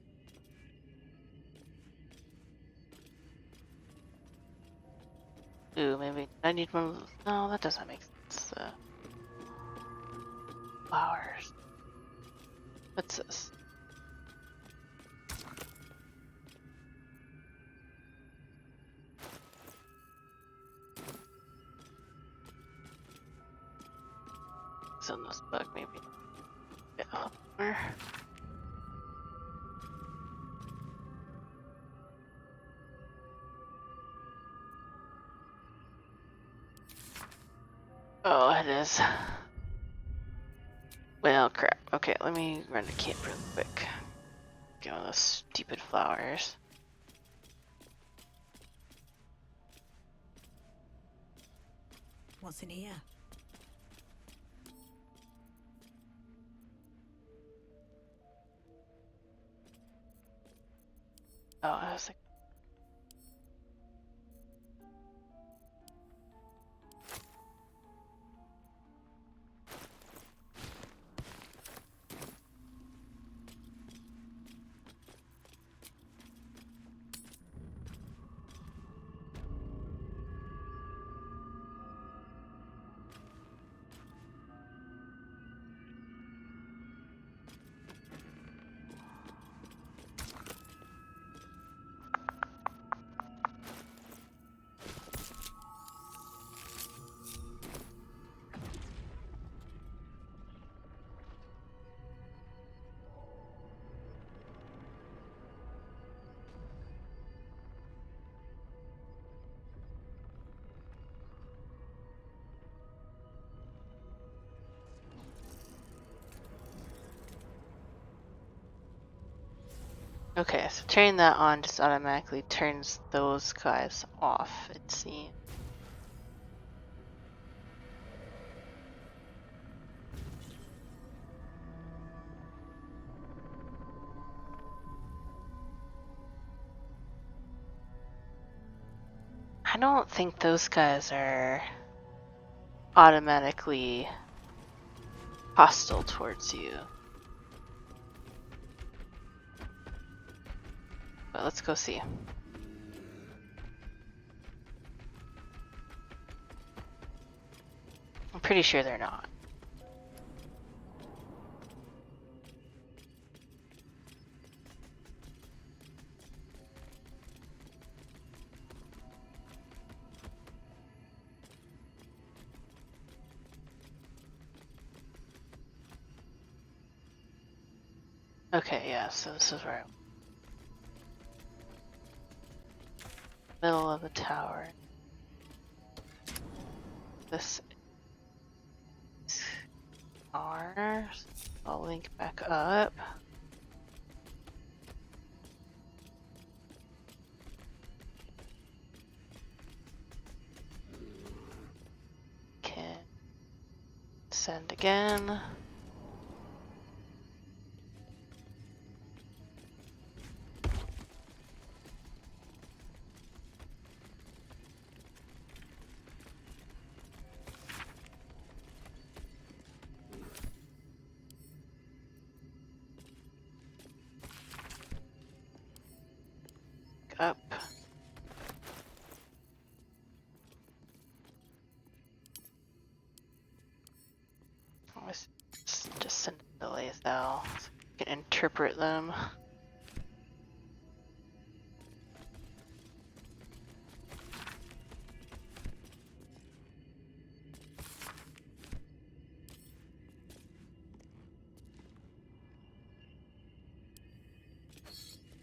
Ooh, maybe I need one. No, that doesn't make sense. Flowers. What's this? It's in this book, maybe. Yeah. Where? Oh, it is. Well, crap. Okay, let me run to camp real quick. Get all those stupid flowers. What's in here? Oh, I was like, okay, so turning that on just automatically turns those guys off, it seems. I don't think those guys are automatically hostile towards you. But let's go see. I'm pretty sure they're not. Okay, yeah, so this is where middle of the tower. This is ours. I'll link back up. Can send again. Up. Let's just send it to Lathel so we can interpret them.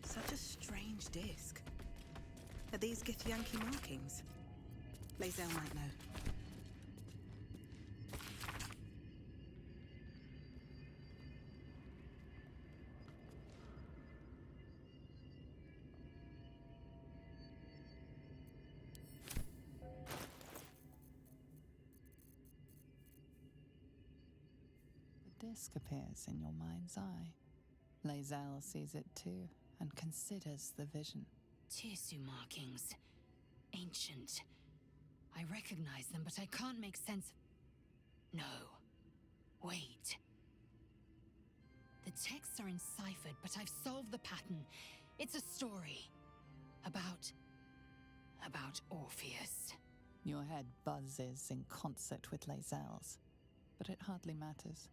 Such a strange disc. Are these Githyanki markings? Lae'zel might know. The disc appears in your mind's eye. Lae'zel sees it too and considers the vision. Tissue markings. Ancient. I recognize them, but I can't make sense. No. Wait. The texts are enciphered, but I've solved the pattern. It's a story. About Orpheus. Your head buzzes in concert with Lae'zel's, but it hardly matters.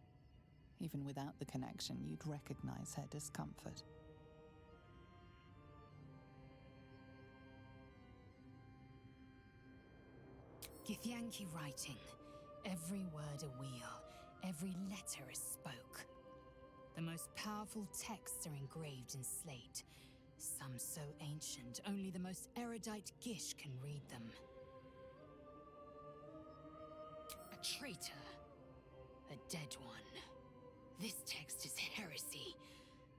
Even without the connection, you'd recognize her discomfort. Githyanki writing. Every word a wheel, every letter a spoke. The most powerful texts are engraved in slate. Some so ancient, only the most erudite Gish can read them. A traitor. A dead one. This text is heresy.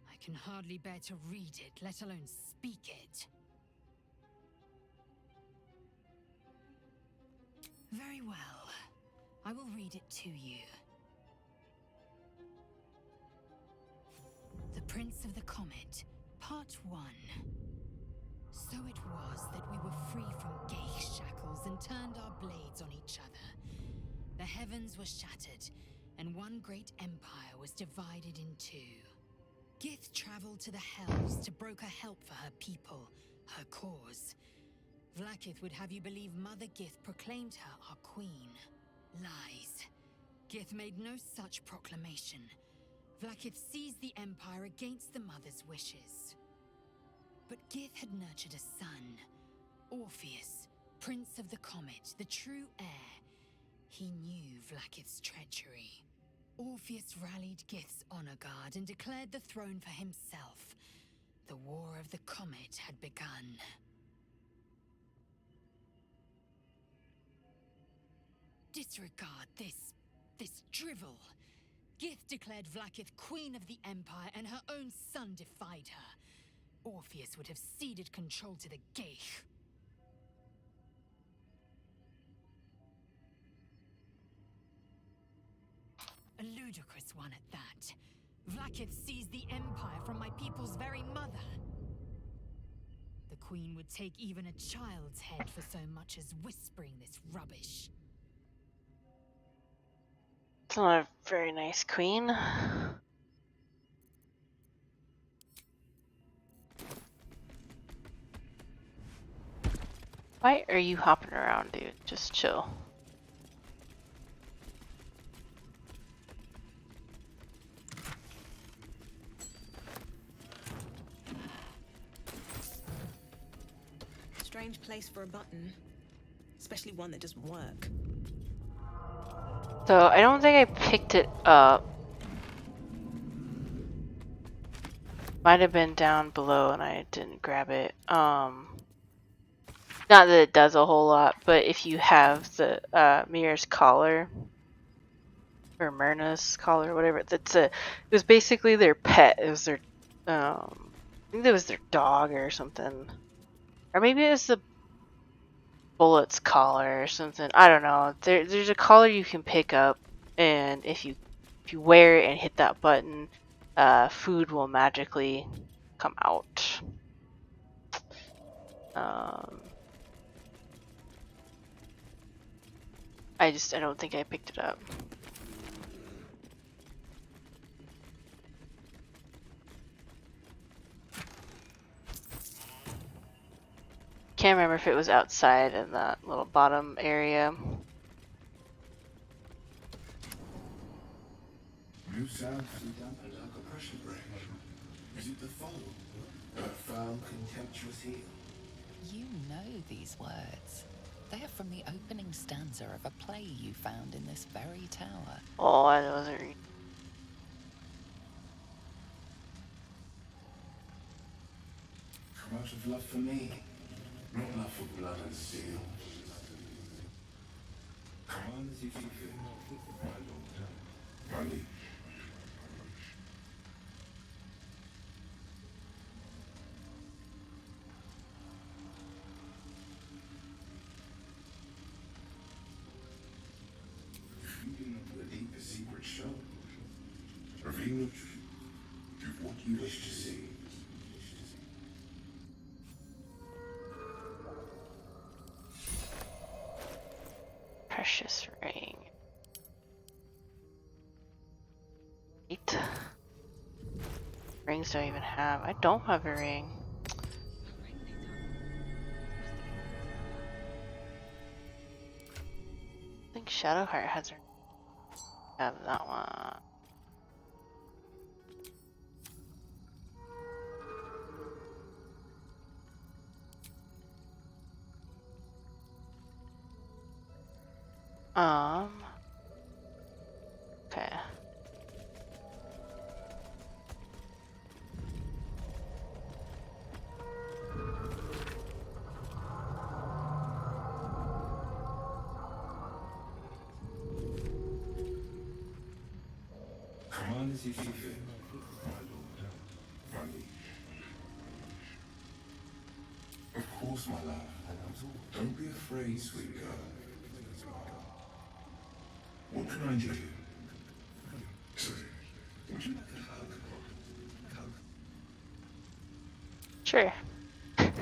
I can hardly bear to read it, let alone speak it. Very well. I will read it to you. The Prince of the Comet, Part 1. So it was that we were free from Geich shackles and turned our blades on each other. The heavens were shattered, and one great empire was divided in two. Gith traveled to the Hells to broker help for her people, her cause. Vlaakith would have you believe Mother Gith proclaimed her our queen. Lies. Gith made no such proclamation. Vlaakith seized the Empire against the Mother's wishes. But Gith had nurtured a son, Orpheus, Prince of the Comet, the true heir. He knew Vlaakith's treachery. Orpheus rallied Gith's honor guard and declared the throne for himself. The War of the Comet had begun. Disregard this drivel. Gith declared Vlaakith queen of the Empire, and her own son defied her. Orpheus would have ceded control to the Geich. A ludicrous one at that. Vlaakith seized the Empire from my people's very mother. The Queen would take even a child's head for so much as whispering this rubbish. It's not a very nice queen. Why are you hopping around, dude? Just chill. Strange place for a button, especially one that doesn't work. So I don't think I picked it up. Might have been down below and I didn't grab it. Not that it does a whole lot, but if you have the Mirror's collar or Myrna's collar, whatever, it was basically their pet. It was their I think it was their dog or something. Or maybe it was the Bullet's collar or something. I don't know. There's a collar you can pick up, and if you wear it and hit that button, food will magically come out. I don't think I picked it up. Can't remember if it was outside in that little bottom area. New sound flew down a dark oppression break. Is it the foe? A foul, contemptuous heel? You know these words. They are from the opening stanza of a play you found in this very tower. Oh, I wasn't reading. Come out of love for me, not love for blood and steel. Come on as you see fit, my lord, my liege. If you do not believe the secret show, reveal the truth. Do what you wish to see. Precious ring. rings do I even have? I don't have a ring. I think Shadowheart has a ring. I have that one. Okay. Command as you see fit, my lord, my liege. Of course, my love. Don't be afraid, sweet girl. What can I do? Sorry, would you like a hug? Sure. Come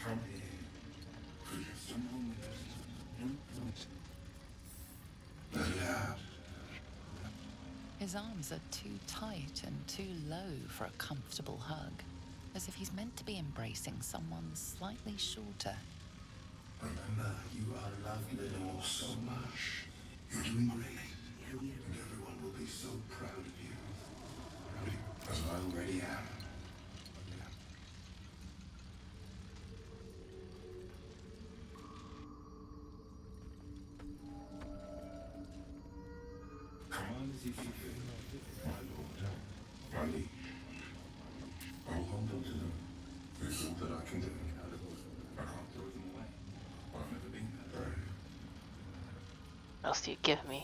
here for just a moment. Let it out. His arms are too tight and too low for a comfortable hug, as if he's meant to be embracing someone slightly shorter. Remember, you are loved little so much. You're doing great, and everyone will be so proud of you. As I already am. Command as you see fit, my lord, my liege. I will hold on to them. It's all that I can do. I can't throw them away. I've never been that brave. What else do you give me?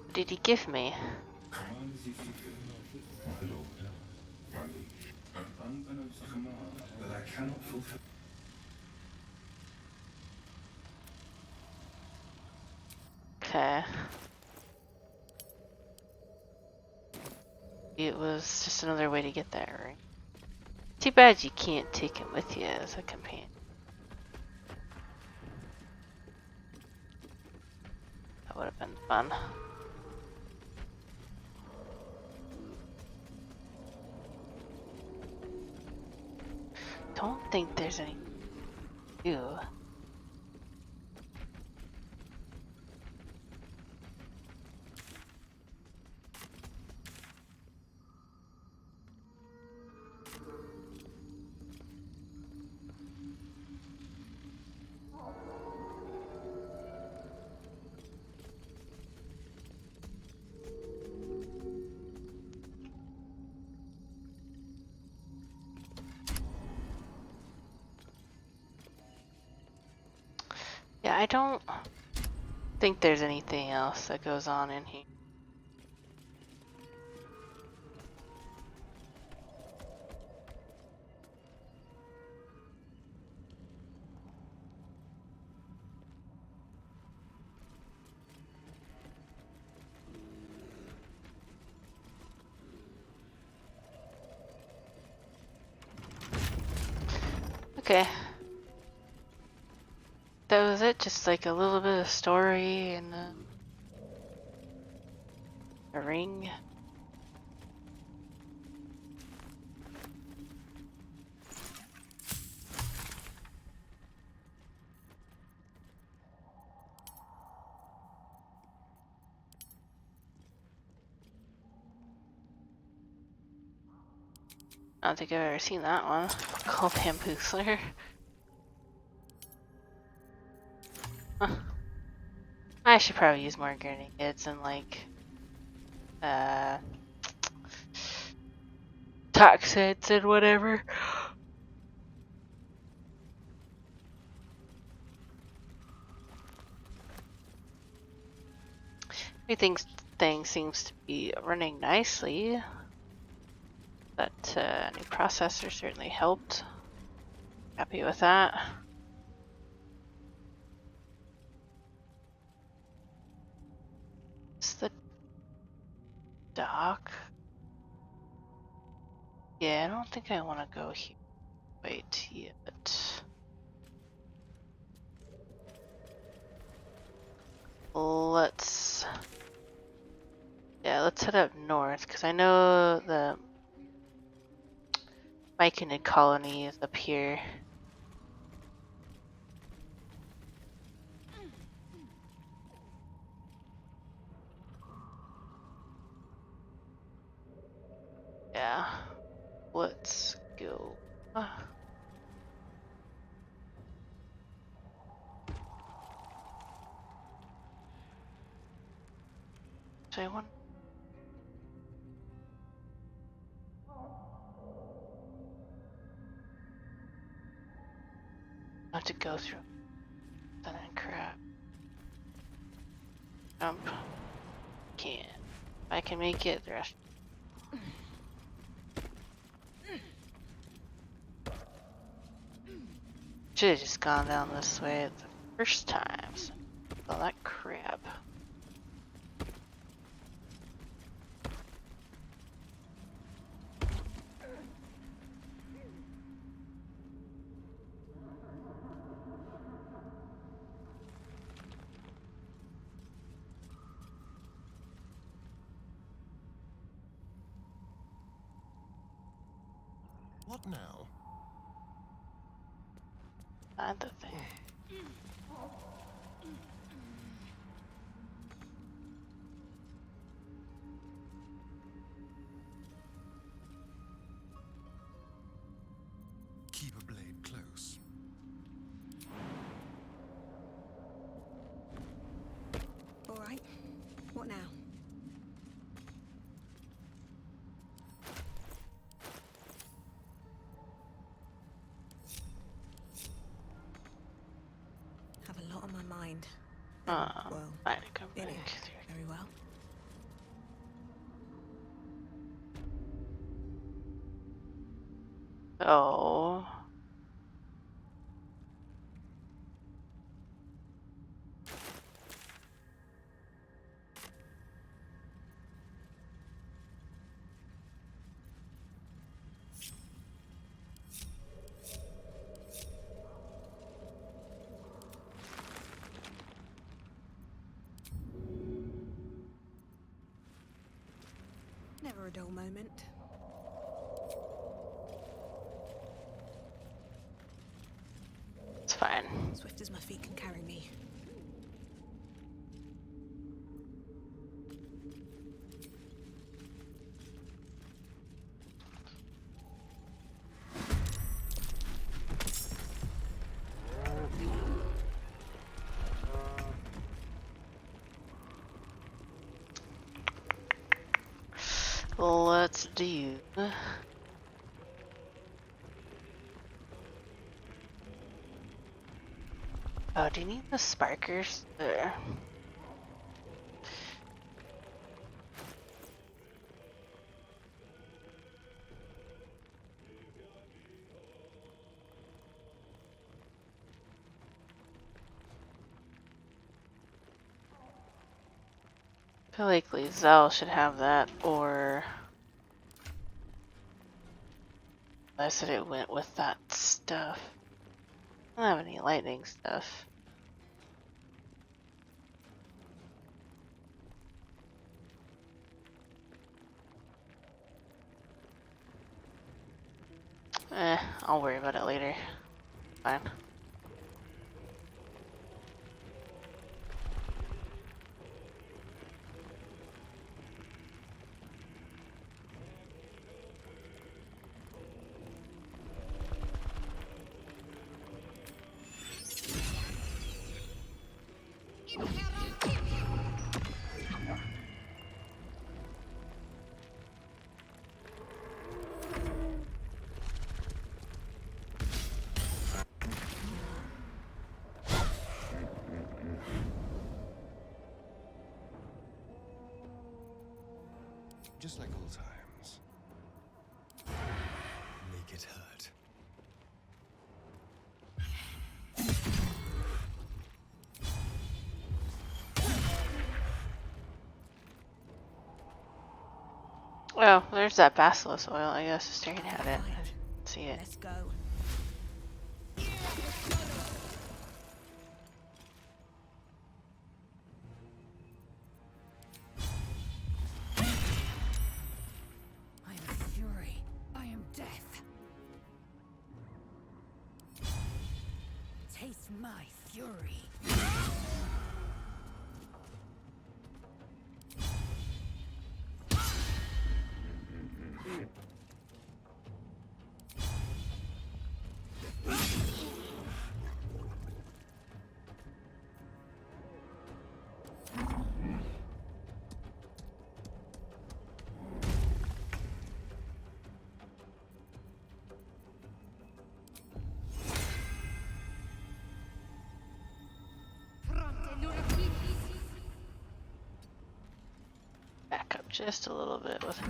What did he give me? Command as you see fit, my lord, my liege. An unbeknownst command that I cannot fulfill. Okay. It was just another way to get that ring. Too bad you can't take him with you as a companion. That would have been fun. Don't think there's any to do. Yeah, I don't think there's anything else that goes on in here. Okay. That was it, just like a little bit of story and a ring. I don't think I've ever seen that one. Called Bamboozler. Huh. I should probably use more grenades and like toxins and whatever. Everything seems to be running nicely. That new processor certainly helped. Happy with that. It's the Yeah, I don't think I want to go here quite yet. Let's head up north because I know the Myconid colony is up here. Yeah, let's go. So I want not to go through that crap. Jump. Can't. If I can make it, the rest. Should have just gone down this way the first time. So all that crap. What now? Find the thing. Keep a blade close. All right. What now? Have a lot on my mind. Well, I go in back. it. Very well. Oh. Never a dull moment. It's fine. Swift as my feet can carry me. Let's do. Oh, do you need the sparkers? There. I feel like Lizelle should have that, or I said it went with that stuff. I don't have any lightning stuff. I'll worry about it later. Fine. Just like old times. Make it hurt. Well, there's that basilisk oil. I guess staring at it. I Right. didn't see it. Let's go. I am fury. I am death. Taste my fury. Back up just a little bit with.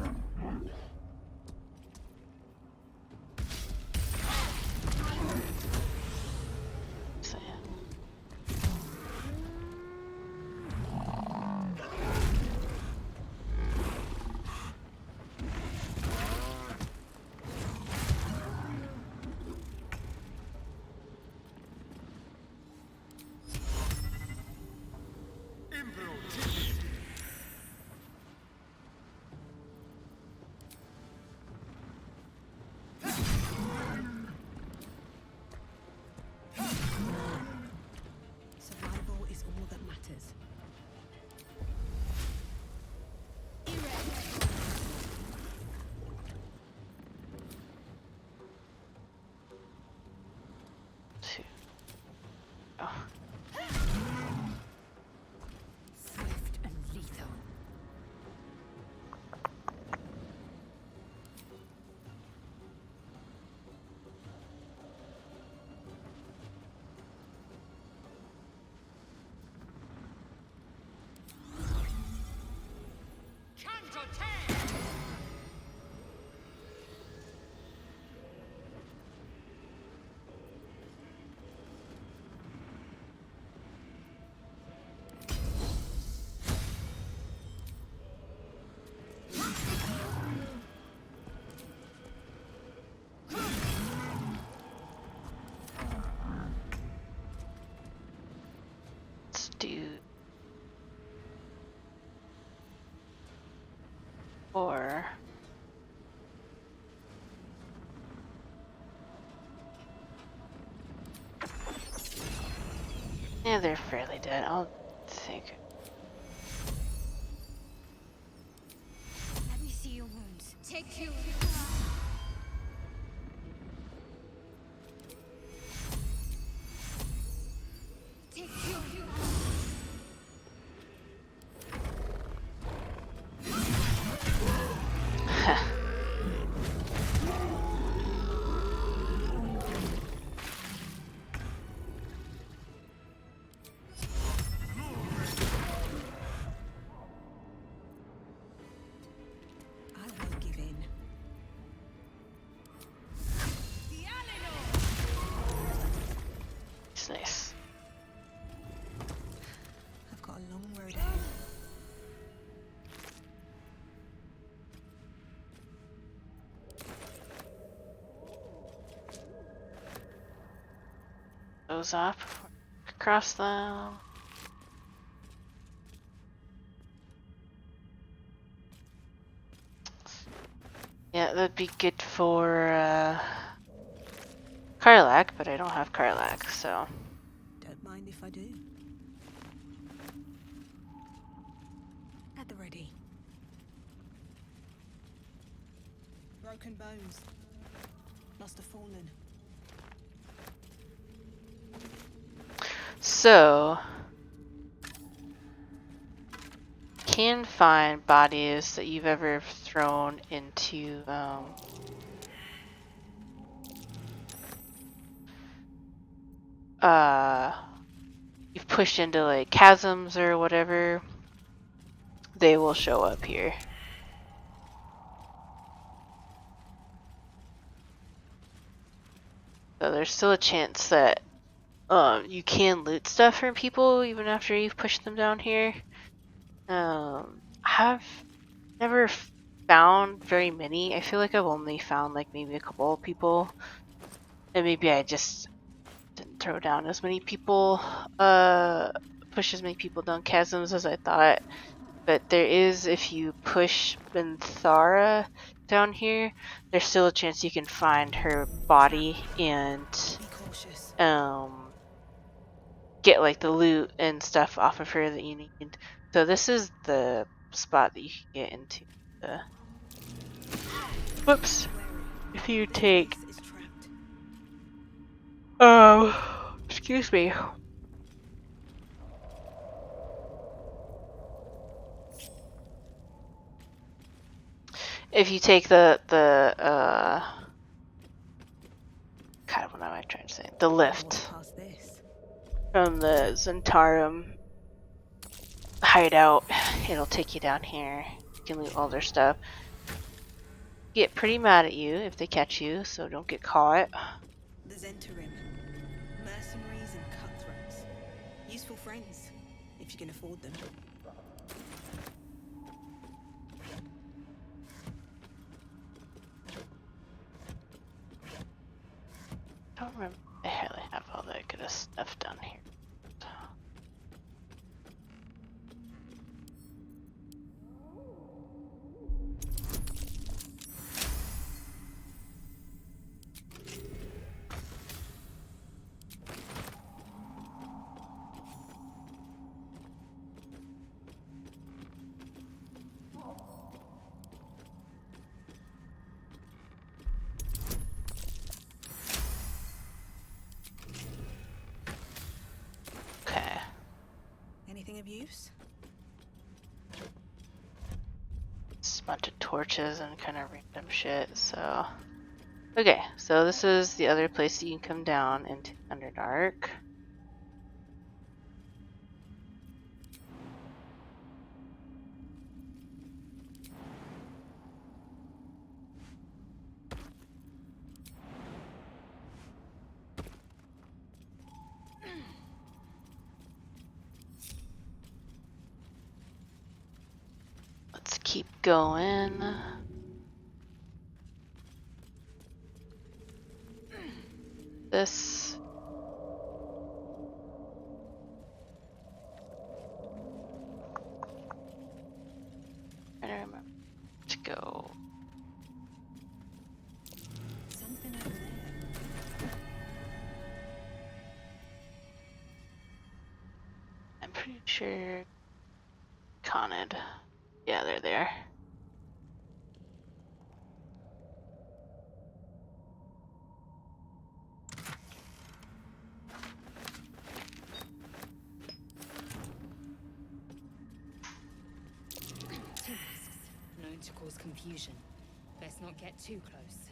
Survival is all that matters. Two. Oh. Swift and lethal. Let's do 4. Yeah, they're fairly dead. I'll think. Let me see your wounds. Take you. Take you. I won't give in. It's nice. I've got a long road ahead. Those off. Across them. Yeah, that'd be good for Karlak, but I don't have Karlak, so. Don't mind if I do. At the ready. Broken bones. Must have fallen. So, can find bodies that you've ever thrown into you've pushed into like chasms or whatever, they will show up here. So there's still a chance that you can loot stuff from people even after you've pushed them down here. I've never found very many. I feel like I've only found like maybe a couple of people, and maybe I just didn't throw down as many people, push as many people down chasms as I thought. But there is, if you push Benthara down here, there's still a chance you can find her body and Be cautious. get like the loot and stuff off of her that you need. So this is the spot that you can get into. The whoops. If you This take place is trapped. excuse me. If you take the God, what am I trying to say? The What's lift past this? from the Zentarum hideout, it'll take you down here. You can loot all their stuff. Get pretty mad at you if they catch you, so don't get caught. The Zentarim. Mercenaries and cutthroats. Useful friends, if you can afford them. I don't remember if I really have all that good of stuff down here. Okay. Anything of use? Just a bunch of torches and kind of random shit, so. Okay, so this is the other place that you can come down into Underdark. Let's keep going. This. I don't remember to go. Something over there. I'm pretty sure Conid. Yeah, they're there. Two masks, known to cause confusion. Best not get too close.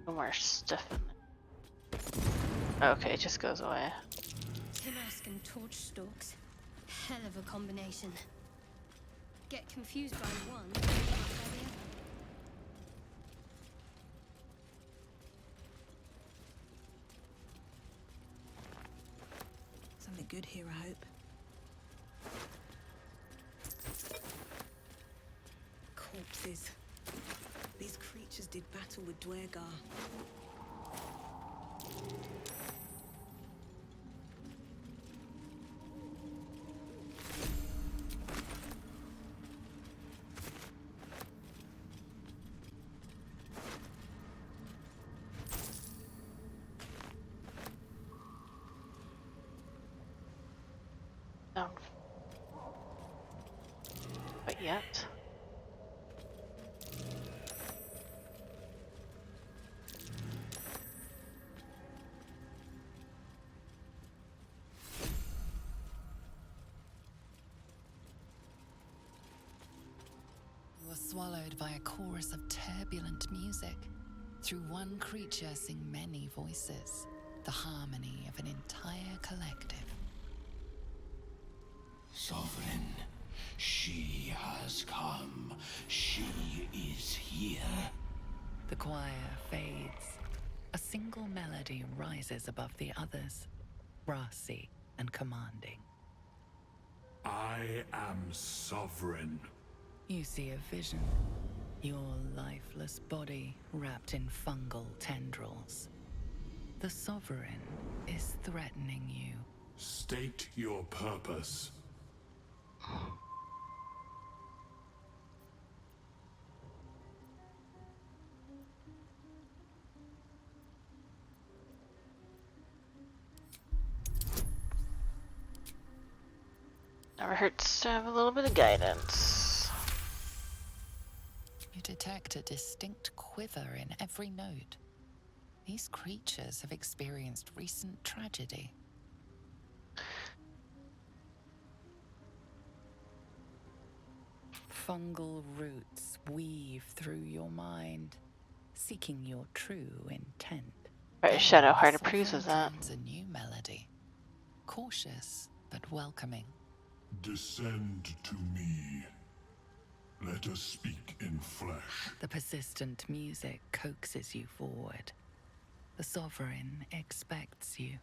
No more stuff in there. Okay, it just goes away. Tamask and torch stalks. Hell of a combination. Get confused by one, not by the other. Something good here, I hope. Corpses. These creatures did battle with Dwergar. But yet. You are swallowed by a chorus of turbulent music. Through one creature sing many voices. the harmony of an entire collective. Sovereign, she has come. She is here. The choir fades. A single melody rises above the others, brassy and commanding. I am sovereign. You see a vision. Your lifeless body wrapped in fungal tendrils. The Sovereign is threatening you. State your purpose. Never hurts to have a little bit of guidance. You detect a distinct quiver in every note. These creatures have experienced recent tragedy. Fungal roots weave through your mind, seeking your true intent. Right, Then Shadow Heart the approves of Sovereign that. drums a new melody, cautious but welcoming. Descend to me. Let us speak in flesh. The persistent music coaxes you forward. The Sovereign expects you.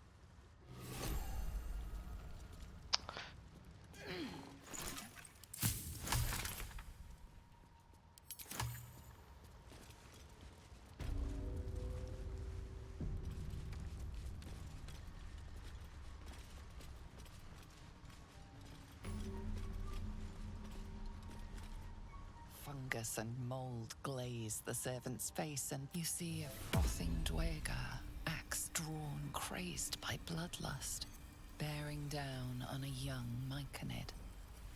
Fungus and mold glaze the servant's face, and you see a frothing Dwegar, axe drawn, crazed by bloodlust, bearing down on a young Myconid.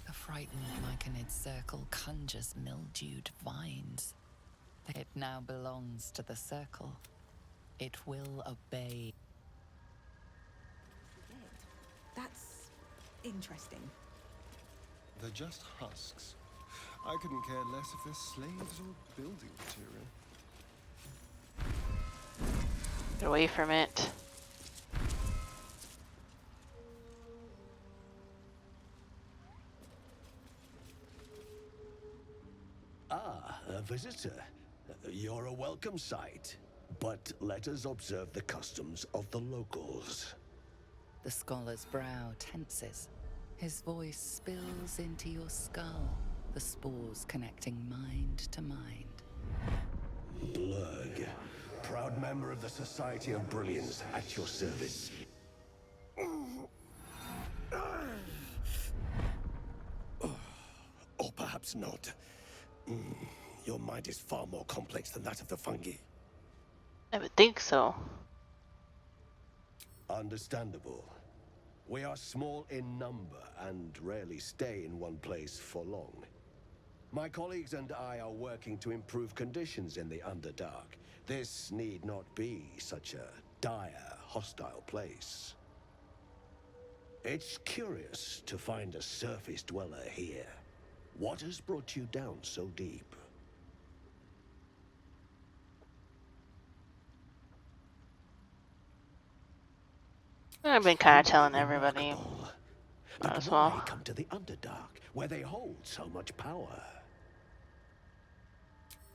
The frightened Myconid circle conjures mildewed vines. It now belongs to the circle. It will obey. That's interesting. They're just husks. I couldn't care less if they're slaves or building material. Get away from it. Ah, a visitor. You're a welcome sight. But let us observe the customs of the locals. The scholar's brow tenses. His voice spills into your skull, the spores connecting mind to mind. Blurg, proud member of the Society of Brilliance, at your service. Or perhaps not. Your mind is far more complex than that of the fungi. I would think so. Understandable. We are small in number and rarely stay in one place for long. My colleagues and I are working to improve conditions in the Underdark. This need not be such a dire, hostile place. It's curious to find a surface dweller here. What has brought you down so deep? I've been kind of telling everybody. Remarkable. Might But as why well. come to the Underdark, where they hold so much power?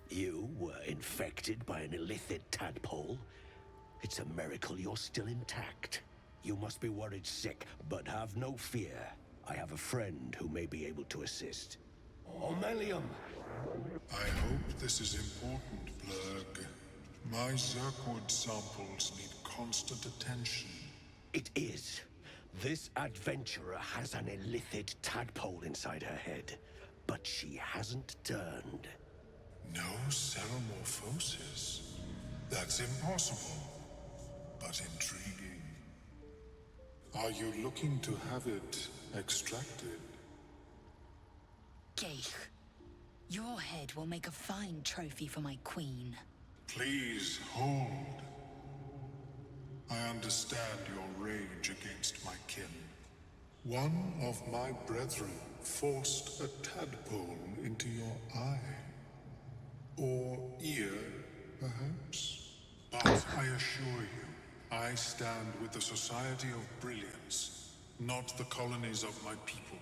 You were infected by an illithid tadpole? It's a miracle you're still intact. You must be worried sick, but have no fear. I have a friend who may be able to assist. Omelium! I hope this is important, Blurg. My Zirkwood samples need constant attention. It is. This adventurer has an illithid tadpole inside her head, but she hasn't turned. No ceremorphosis. That's impossible, but intriguing. Are you looking to have it extracted? Geich, your head will make a fine trophy for my queen. Please hold. I understand your rage against my kin. One of my brethren forced a tadpole into your eye. Or ear, perhaps. But I assure you, I stand with the Society of Brilliance, not the colonies of my people.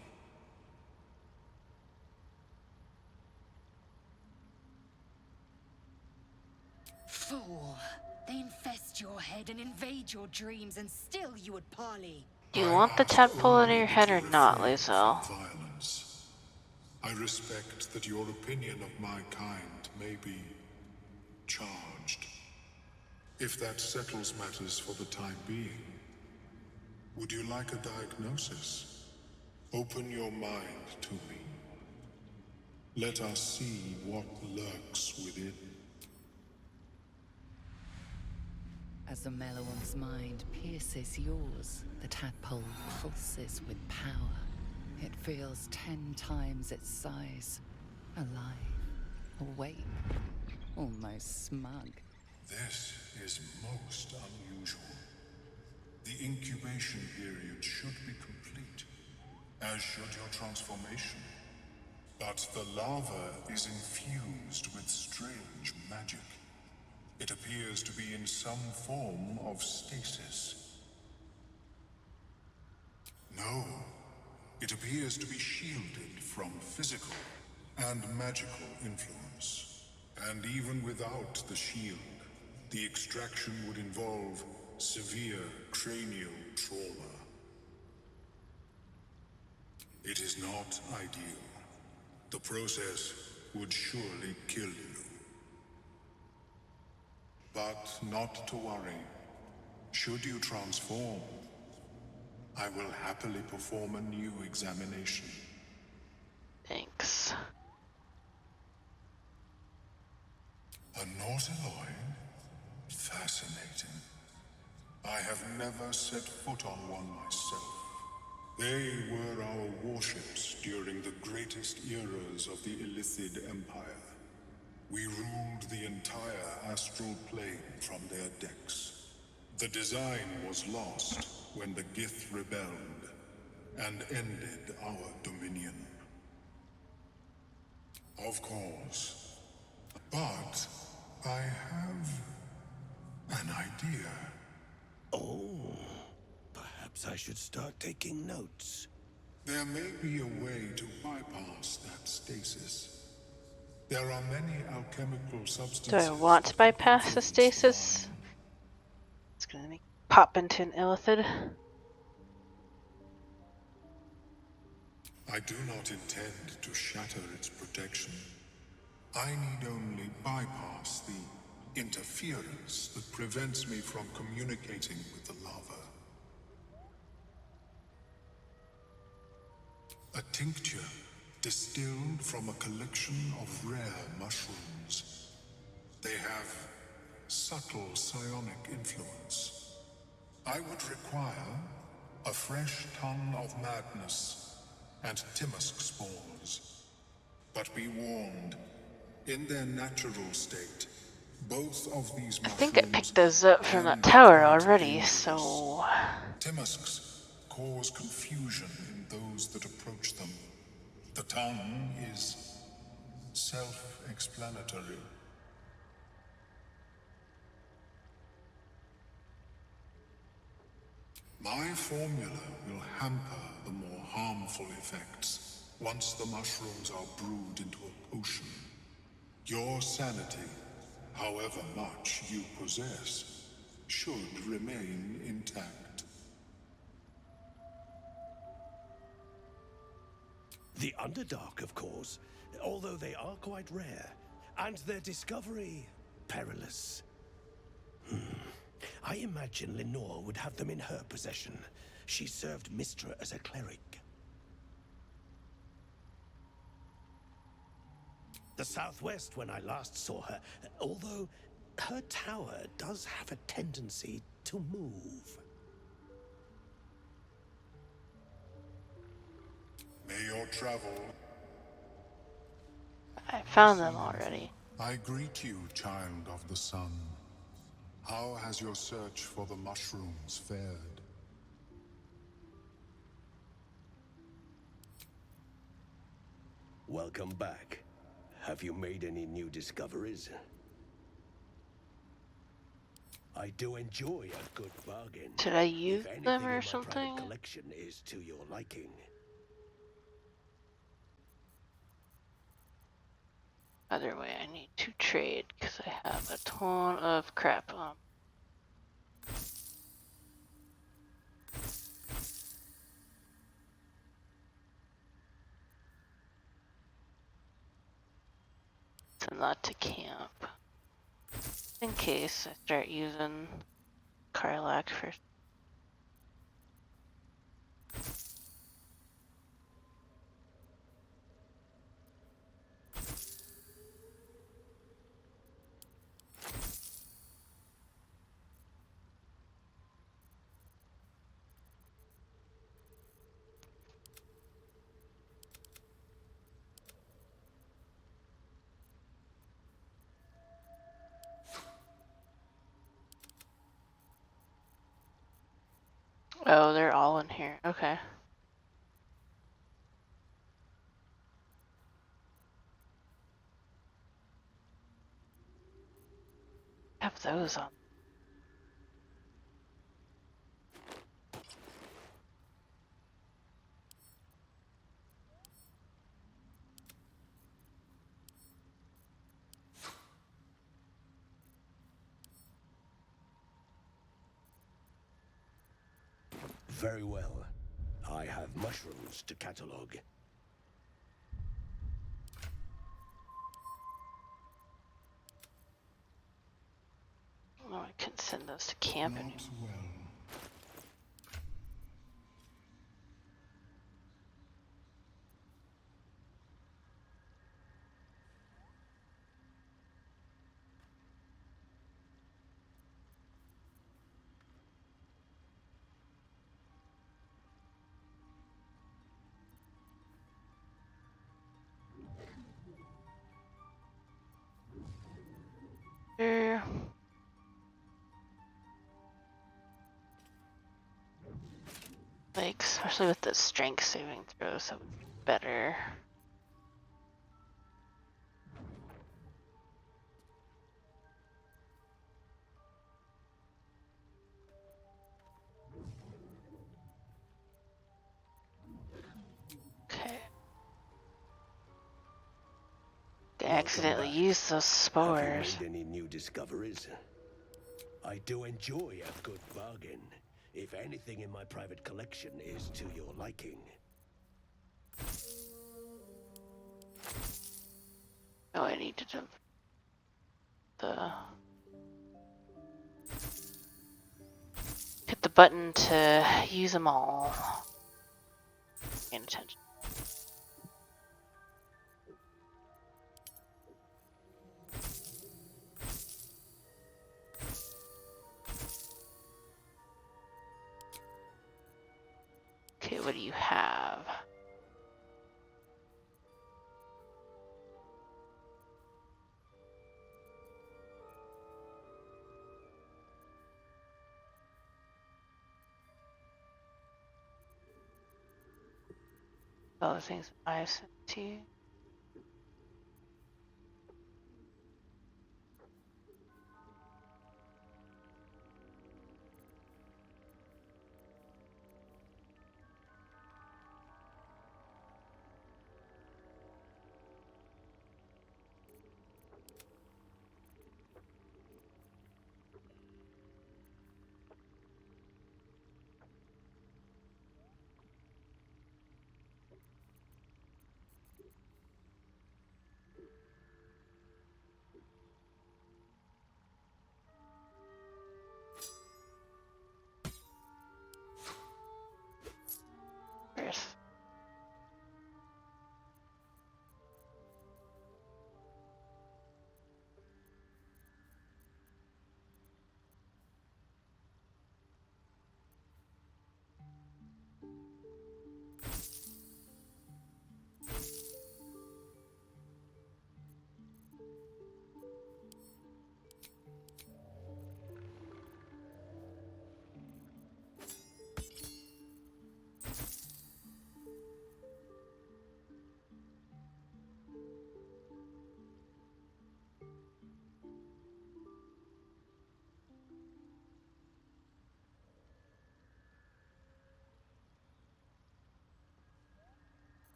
Fool! They infest your head and invade your dreams, and still you would parley. Do you I want the ask tadpole in only your that head you or not, refrain Lizelle? from violence. I respect that your opinion of my kind may be charged. If that settles matters for the time being, would you like a diagnosis? Open your mind to me. Let us see what lurks within. As the Meloam's mind pierces yours, the tadpole pulses with power. It feels 10 times its size. Alive, awake, almost smug. This is most unusual. The incubation period should be complete, as should your transformation. But the larva is infused with strange magic. It appears to be in some form of stasis. No, it appears to be shielded from physical and magical influence. And even without the shield, the extraction would involve severe cranial trauma. It is not ideal. The process would surely kill you. But not to worry. Should you transform, I will happily perform a new examination. Thanks. A Nautiloid? Fascinating. I have never set foot on one myself. They were our warships during the greatest eras of the Illithid Empire. We ruled the entire astral plane from their decks. The design was lost when the Gith rebelled and ended our dominion. Of course. But I have an idea. Oh, perhaps I should start taking notes. There may be a way to bypass that stasis. There are many alchemical Do I substances want to that can bypass the influence the stasis? mind. It's gonna make pop into an illithid. I do not intend to shatter its protection. I need only bypass the interference that prevents me from communicating with the lava. A tincture distilled from a collection of rare mushrooms. They have subtle psionic influence. I would require a fresh ton of madness and Timosk spores. But be warned, in their natural state, both of these I think I mushrooms picked those up from can that be tower quite already, dangerous. so... Timusks cause confusion in those that approach them. The tongue is self-explanatory. My formula will hamper the more harmful effects once the mushrooms are brewed into a potion. Your sanity, however much you possess, should remain intact. The Underdark, of course, although they are quite rare, and their discovery perilous. I imagine Lenore would have them in her possession. She served Mistra as a cleric. The southwest when I last saw her, although her tower does have a tendency to move. May your travel... I found them already. I greet you, child of the sun. How has your search for the mushrooms fared? Welcome back. Have you made any new discoveries? I do enjoy a good bargain. Did I use If anything them in or my something? private collection is to your liking. Other way, I need to trade because I have a ton of crap on. Send that to camp. In case I start using Karlak for. Oh, they're all in here. Okay. Have those on. Very well. I have mushrooms to catalog. Oh, I can send those to camp. Not well. Sure. Like, especially with the strength saving throws, that would be better. Okay. I accidentally used those spores. Have you made any new discoveries? I do enjoy a good bargain. If anything in my private collection is to your liking. Oh, I need to jump hit the button to use them all. Paying attention. Okay, what do you have? All the things I sent to you.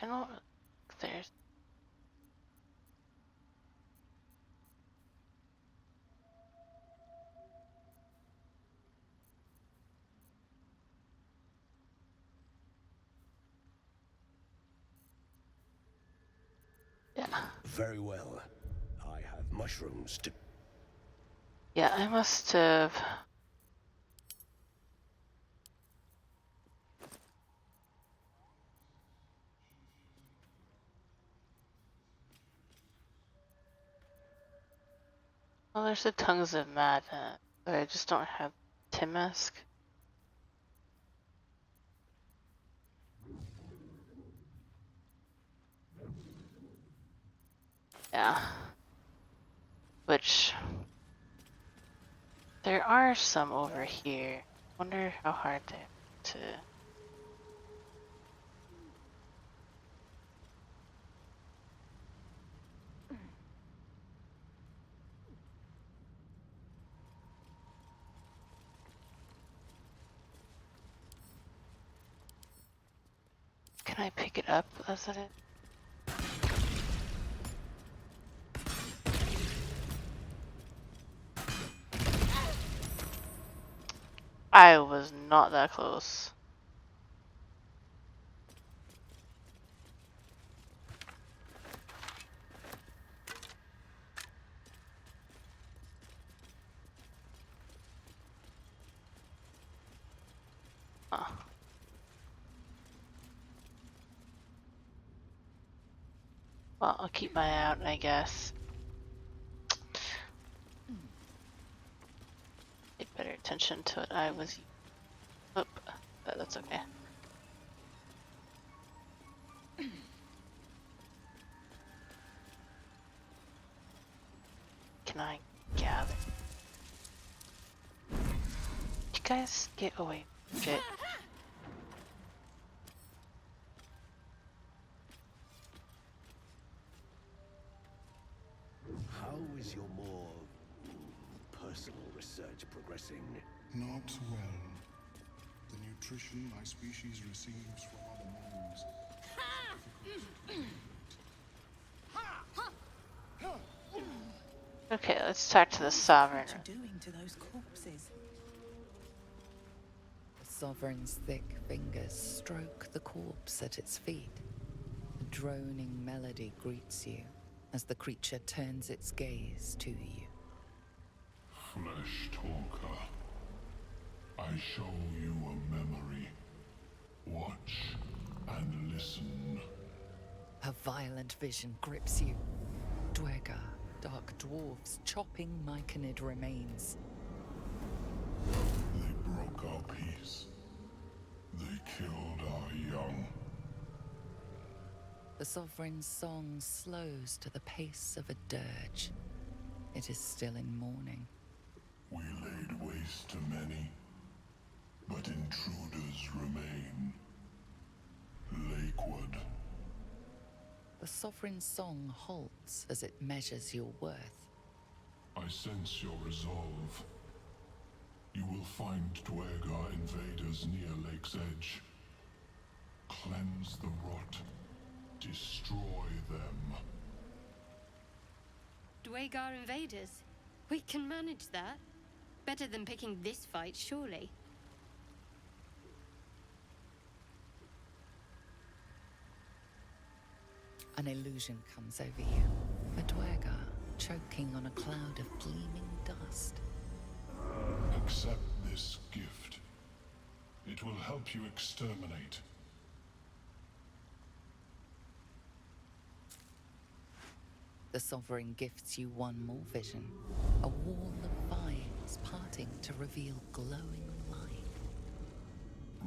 I don't. There's. Yeah. Very well. I have mushrooms to... Yeah, I must have. Well, there's the tongues of madness, but I just don't have Timask. Yeah. Which there are some over here. Wonder how hard they are to. Can I pick it up as it is? I was not that close. Huh. Well, I'll keep my eye out, I guess. Pay better attention to what I was. Oh, but that's okay. Can I gather? You guys get away from it. How is your more personal research progressing? Not well. The nutrition my species receives from other moons. Okay, let's talk to the Sovereign. What are you doing to those corpses? The Sovereign's thick fingers stroke the corpse at its feet. A droning melody greets you as the creature turns its gaze to you. Flesh talker. I show you a memory. Watch and listen. A violent vision grips you. Dwergar, dark dwarves chopping myconid remains. They broke our peace. They killed our young. The Sovereign's song slows to the pace of a dirge. It is still in mourning. We laid waste to many, but intruders remain. Lakewood. The Sovereign's song halts as it measures your worth. I sense your resolve. You will find Dwergar invaders near Lake's Edge. Cleanse the rot. Destroy them. Dwagar invaders? We can manage that. Better than picking this fight, surely. An illusion comes over you. A Dwergar choking on a cloud of gleaming dust. Accept this gift. It will help you exterminate. The Sovereign gifts you one more vision. A wall of vines parting to reveal glowing light.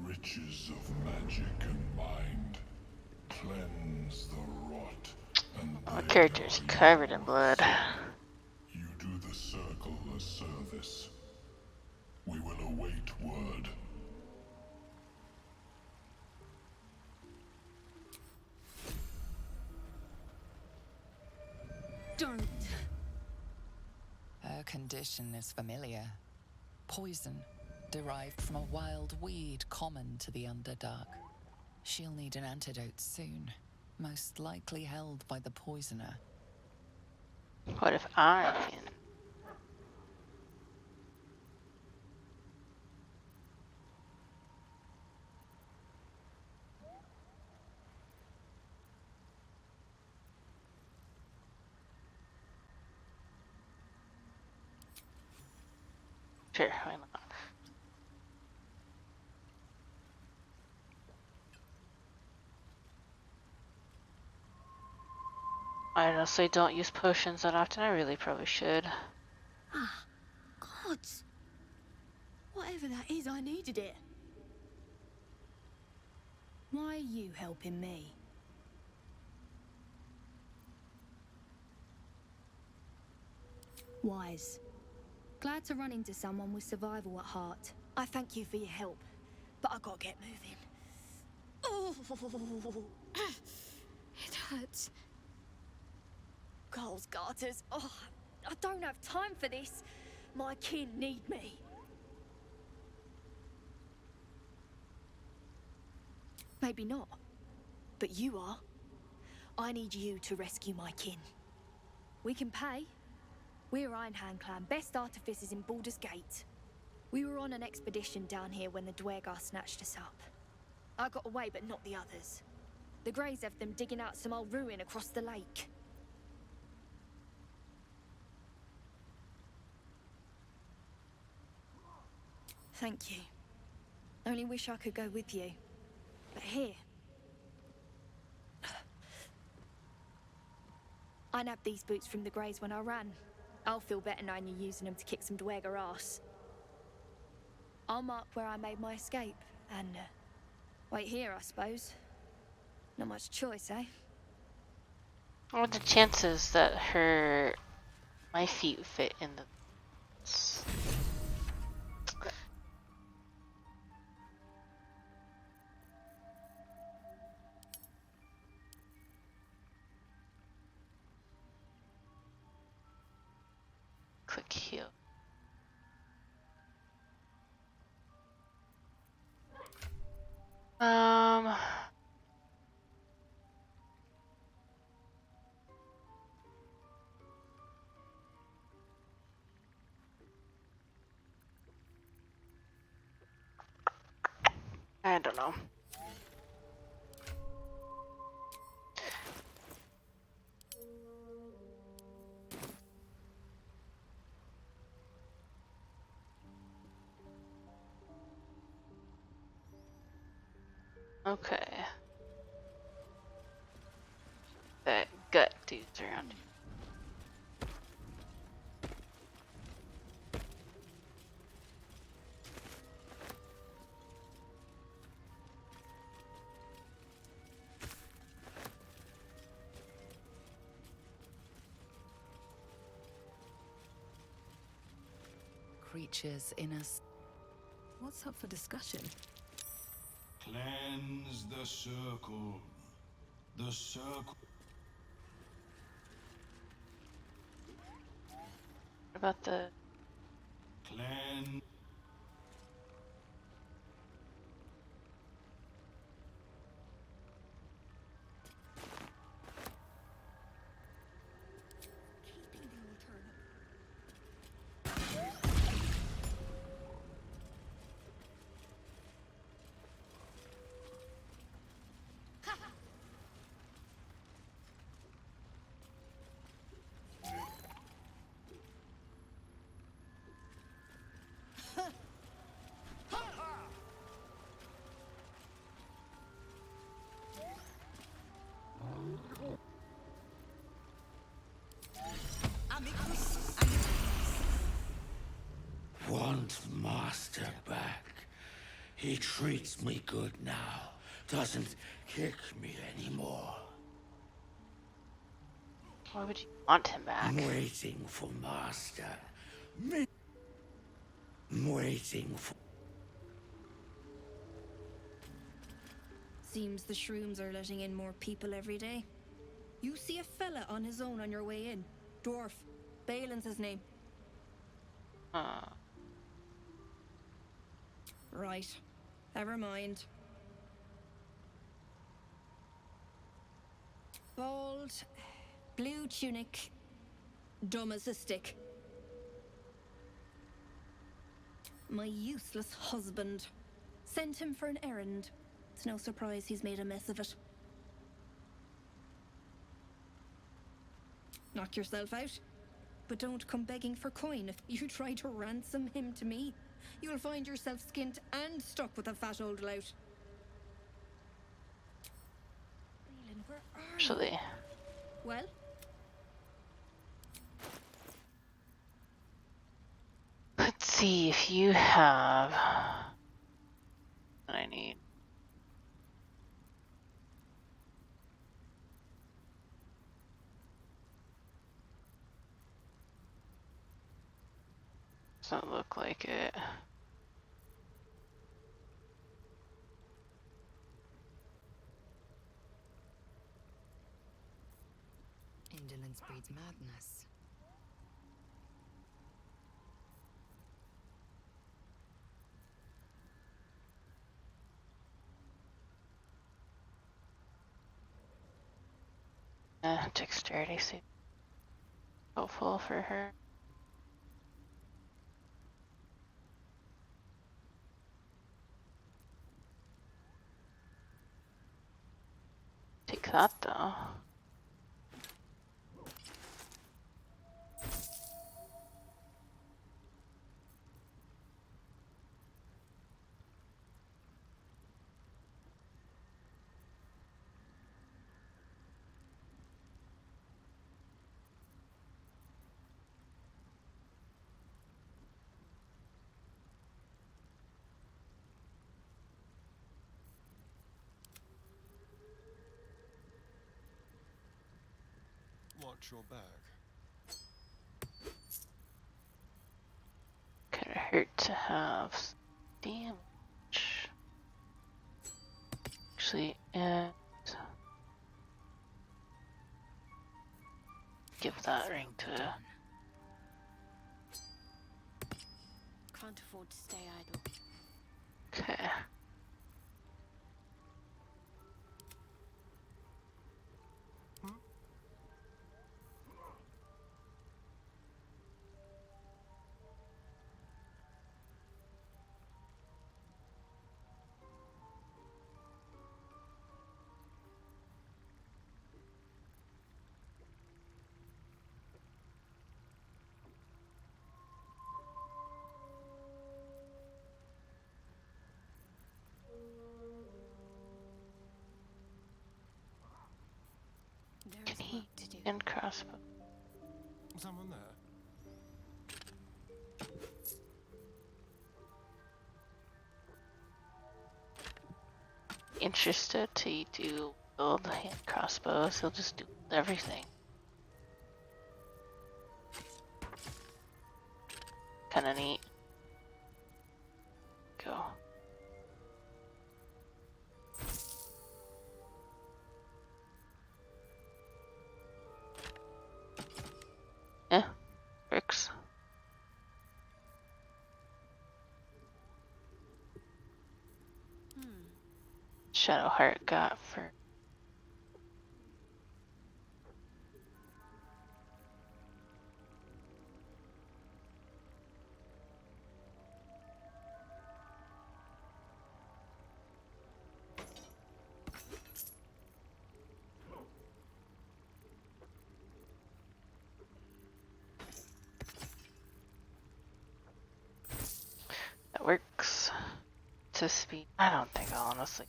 Riches of magic and mind. Cleanse the rot. And My they character's are covered in yours. blood. You do the circle a service. We will await word. Don't. Her condition is familiar. Poison, derived from a wild weed common to the Underdark. She'll need an antidote soon. most likely held by the poisoner. What if I can? Sure, why not? I honestly don't use potions that often. I really probably should. Ah, gods. Whatever that is, I needed it. Why are you helping me? Wise. Glad to run into someone with survival at heart. I thank you for your help, but I gotta get moving. Oh, it hurts. Girls, garters. Oh, I don't have time for this. My kin need me. Maybe not, but you are. I need you to rescue my kin. We can pay. We're Ironhand Clan, best artificers in Baldur's Gate. We were on an expedition down here when the Dwergar snatched us up. I got away, but not the others. The Greys have them digging out some old ruin across the lake. Thank you. Only wish I could go with you. But here... I nabbed these boots from the Greys when I ran. I'll feel better knowing you're using them to kick some Dwergar ass. I'll mark where I made my escape, and wait here, I suppose. Not much choice, eh? What are the chances that my feet fit in the quick heal? I don't know. Okay. That gut dude's around here. Creatures in us. What's up for discussion? Cleanse the circle. The circle. What about the... Cleanse. Want Master back. He treats me good now. Doesn't kick me anymore. Why would you want him back? I'm waiting for Master. I'm waiting for... Seems the shrooms are letting in more people every day. You see a fella on his own on your way in. Dwarf. Balin's his name. Right. Never mind. Bald, blue tunic, dumb as a stick. My useless husband. Sent him for an errand. It's no surprise he's made a mess of it. Knock yourself out. But don't come begging for coin if you try to ransom him to me. You'll find yourself skint and stuck with a fat old lout. Leland, where are you? Actually, Well? let's see if you have what I need. Doesn't look like it. Indolence breeds madness. Dexterity seems helpful for her. Take that though. Watch your back. Kinda hurt to have damage. Actually, and give that ring to. Can't afford to stay idle. Okay. There's Can he work to do. and crossbow? Someone there? Interested to do build hand crossbows? He'll just do everything. Kinda neat. Go. Yeah, works. Shadowheart got for that works. To speed. I don't think I'll honestly.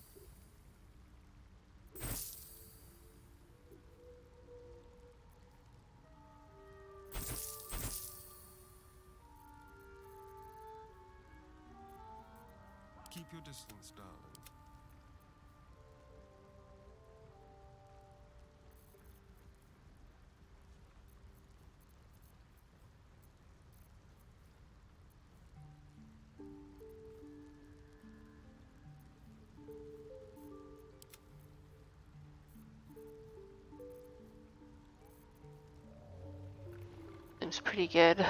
Keep your distance, darling. Seems pretty good.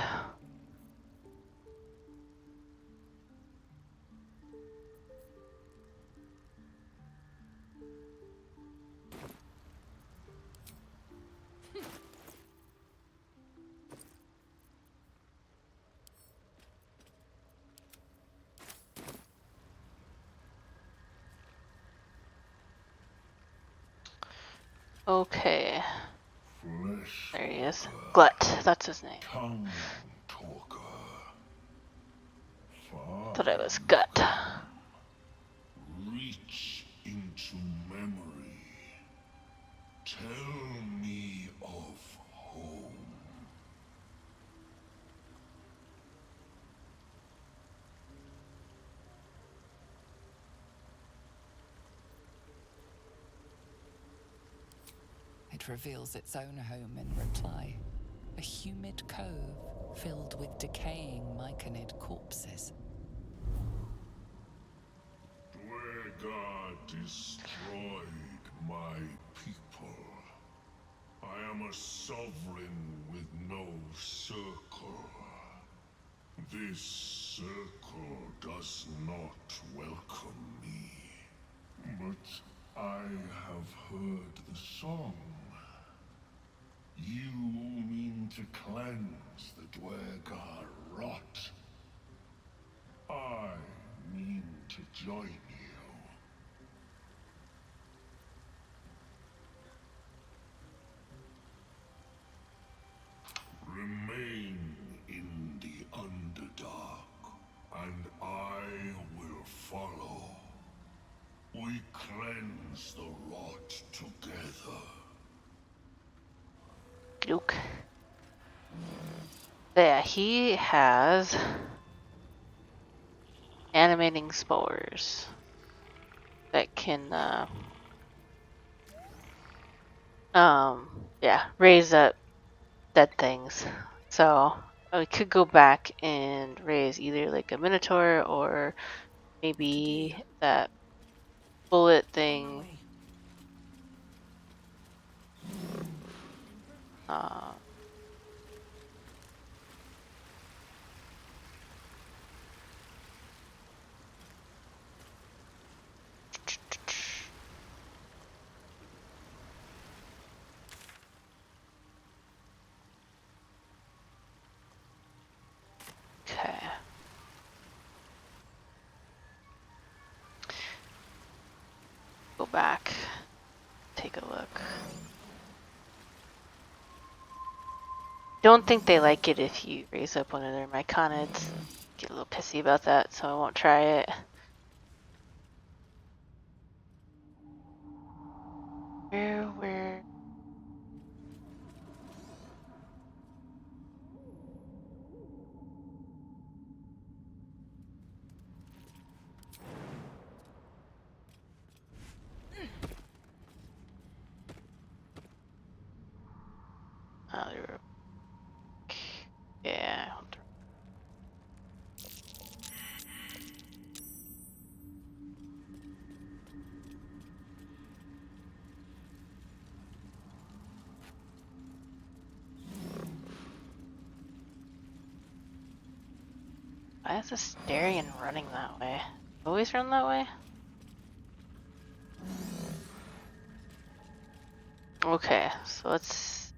Okay. Flesh There he is. walker, Glut, that's his name. tongue talker. Thought it was Far you Gut. come. Reach into memory. Tell me of home. It reveals its own home in reply. A humid cove filled with decaying myconid corpses. Dwegar destroyed my people. I am a sovereign with no circle. This circle does not welcome me. But I have heard the song. You mean to cleanse the Dwegar rot. I mean to join you. Remain in the Underdark, and I will follow. We cleanse the rot together. Luke. Yeah, he has animating spores that can yeah, raise up dead things. So we could go back and raise either like a minotaur or maybe that bullet thing. Uh, okay. Go back. Take a look. Don't think they like it if you raise up one of their myconids. Get a little pissy about that, so I won't try it. Where? Oh, yeah. Why is this Darien running that way? Always run that way? Okay, so let's...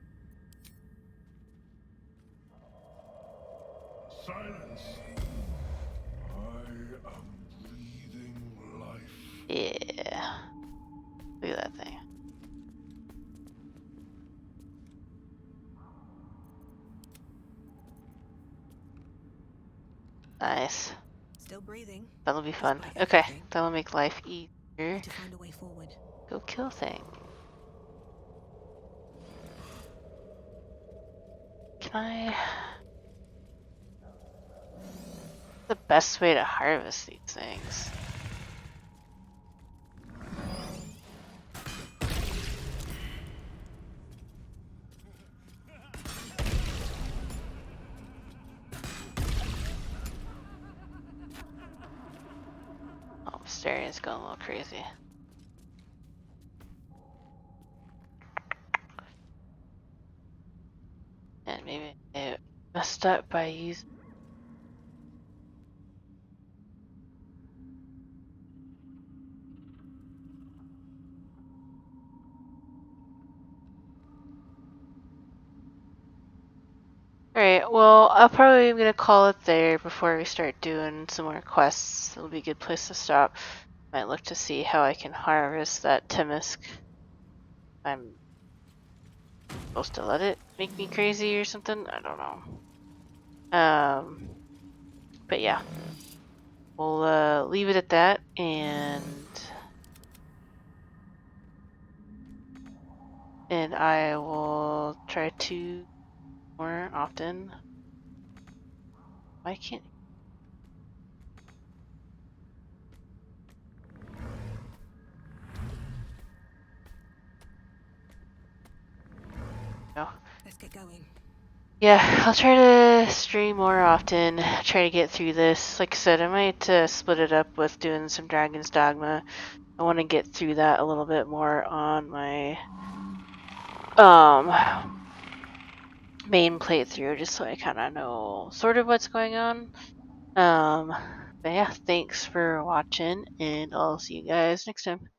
Silence! I am breathing life. Yeah. Look at that thing. Nice. Still breathing. That'll be fun. Okay, that'll make life easier. To find a way forward. Go kill things. Can I... The best way to harvest these things? Oh, Mysterian's going a little crazy. And maybe it messed up by using... Alright, well, I'll probably gonna call it there before we start doing some more quests. It'll be a good place to stop. Might look to see how I can harvest that Timisk. I'm Supposed to let it make me crazy or something? I don't know. But yeah, we'll leave it at that, and I will try to more often. Why can't? No. Let's get going. Yeah, I'll try to stream more often. Try to get through this. Like I said, I might split it up with doing some Dragon's Dogma. I want to get through that a little bit more on my main playthrough, just so I kind of know sort of what's going on. Um, but yeah, thanks for watching, and I'll see you guys next time.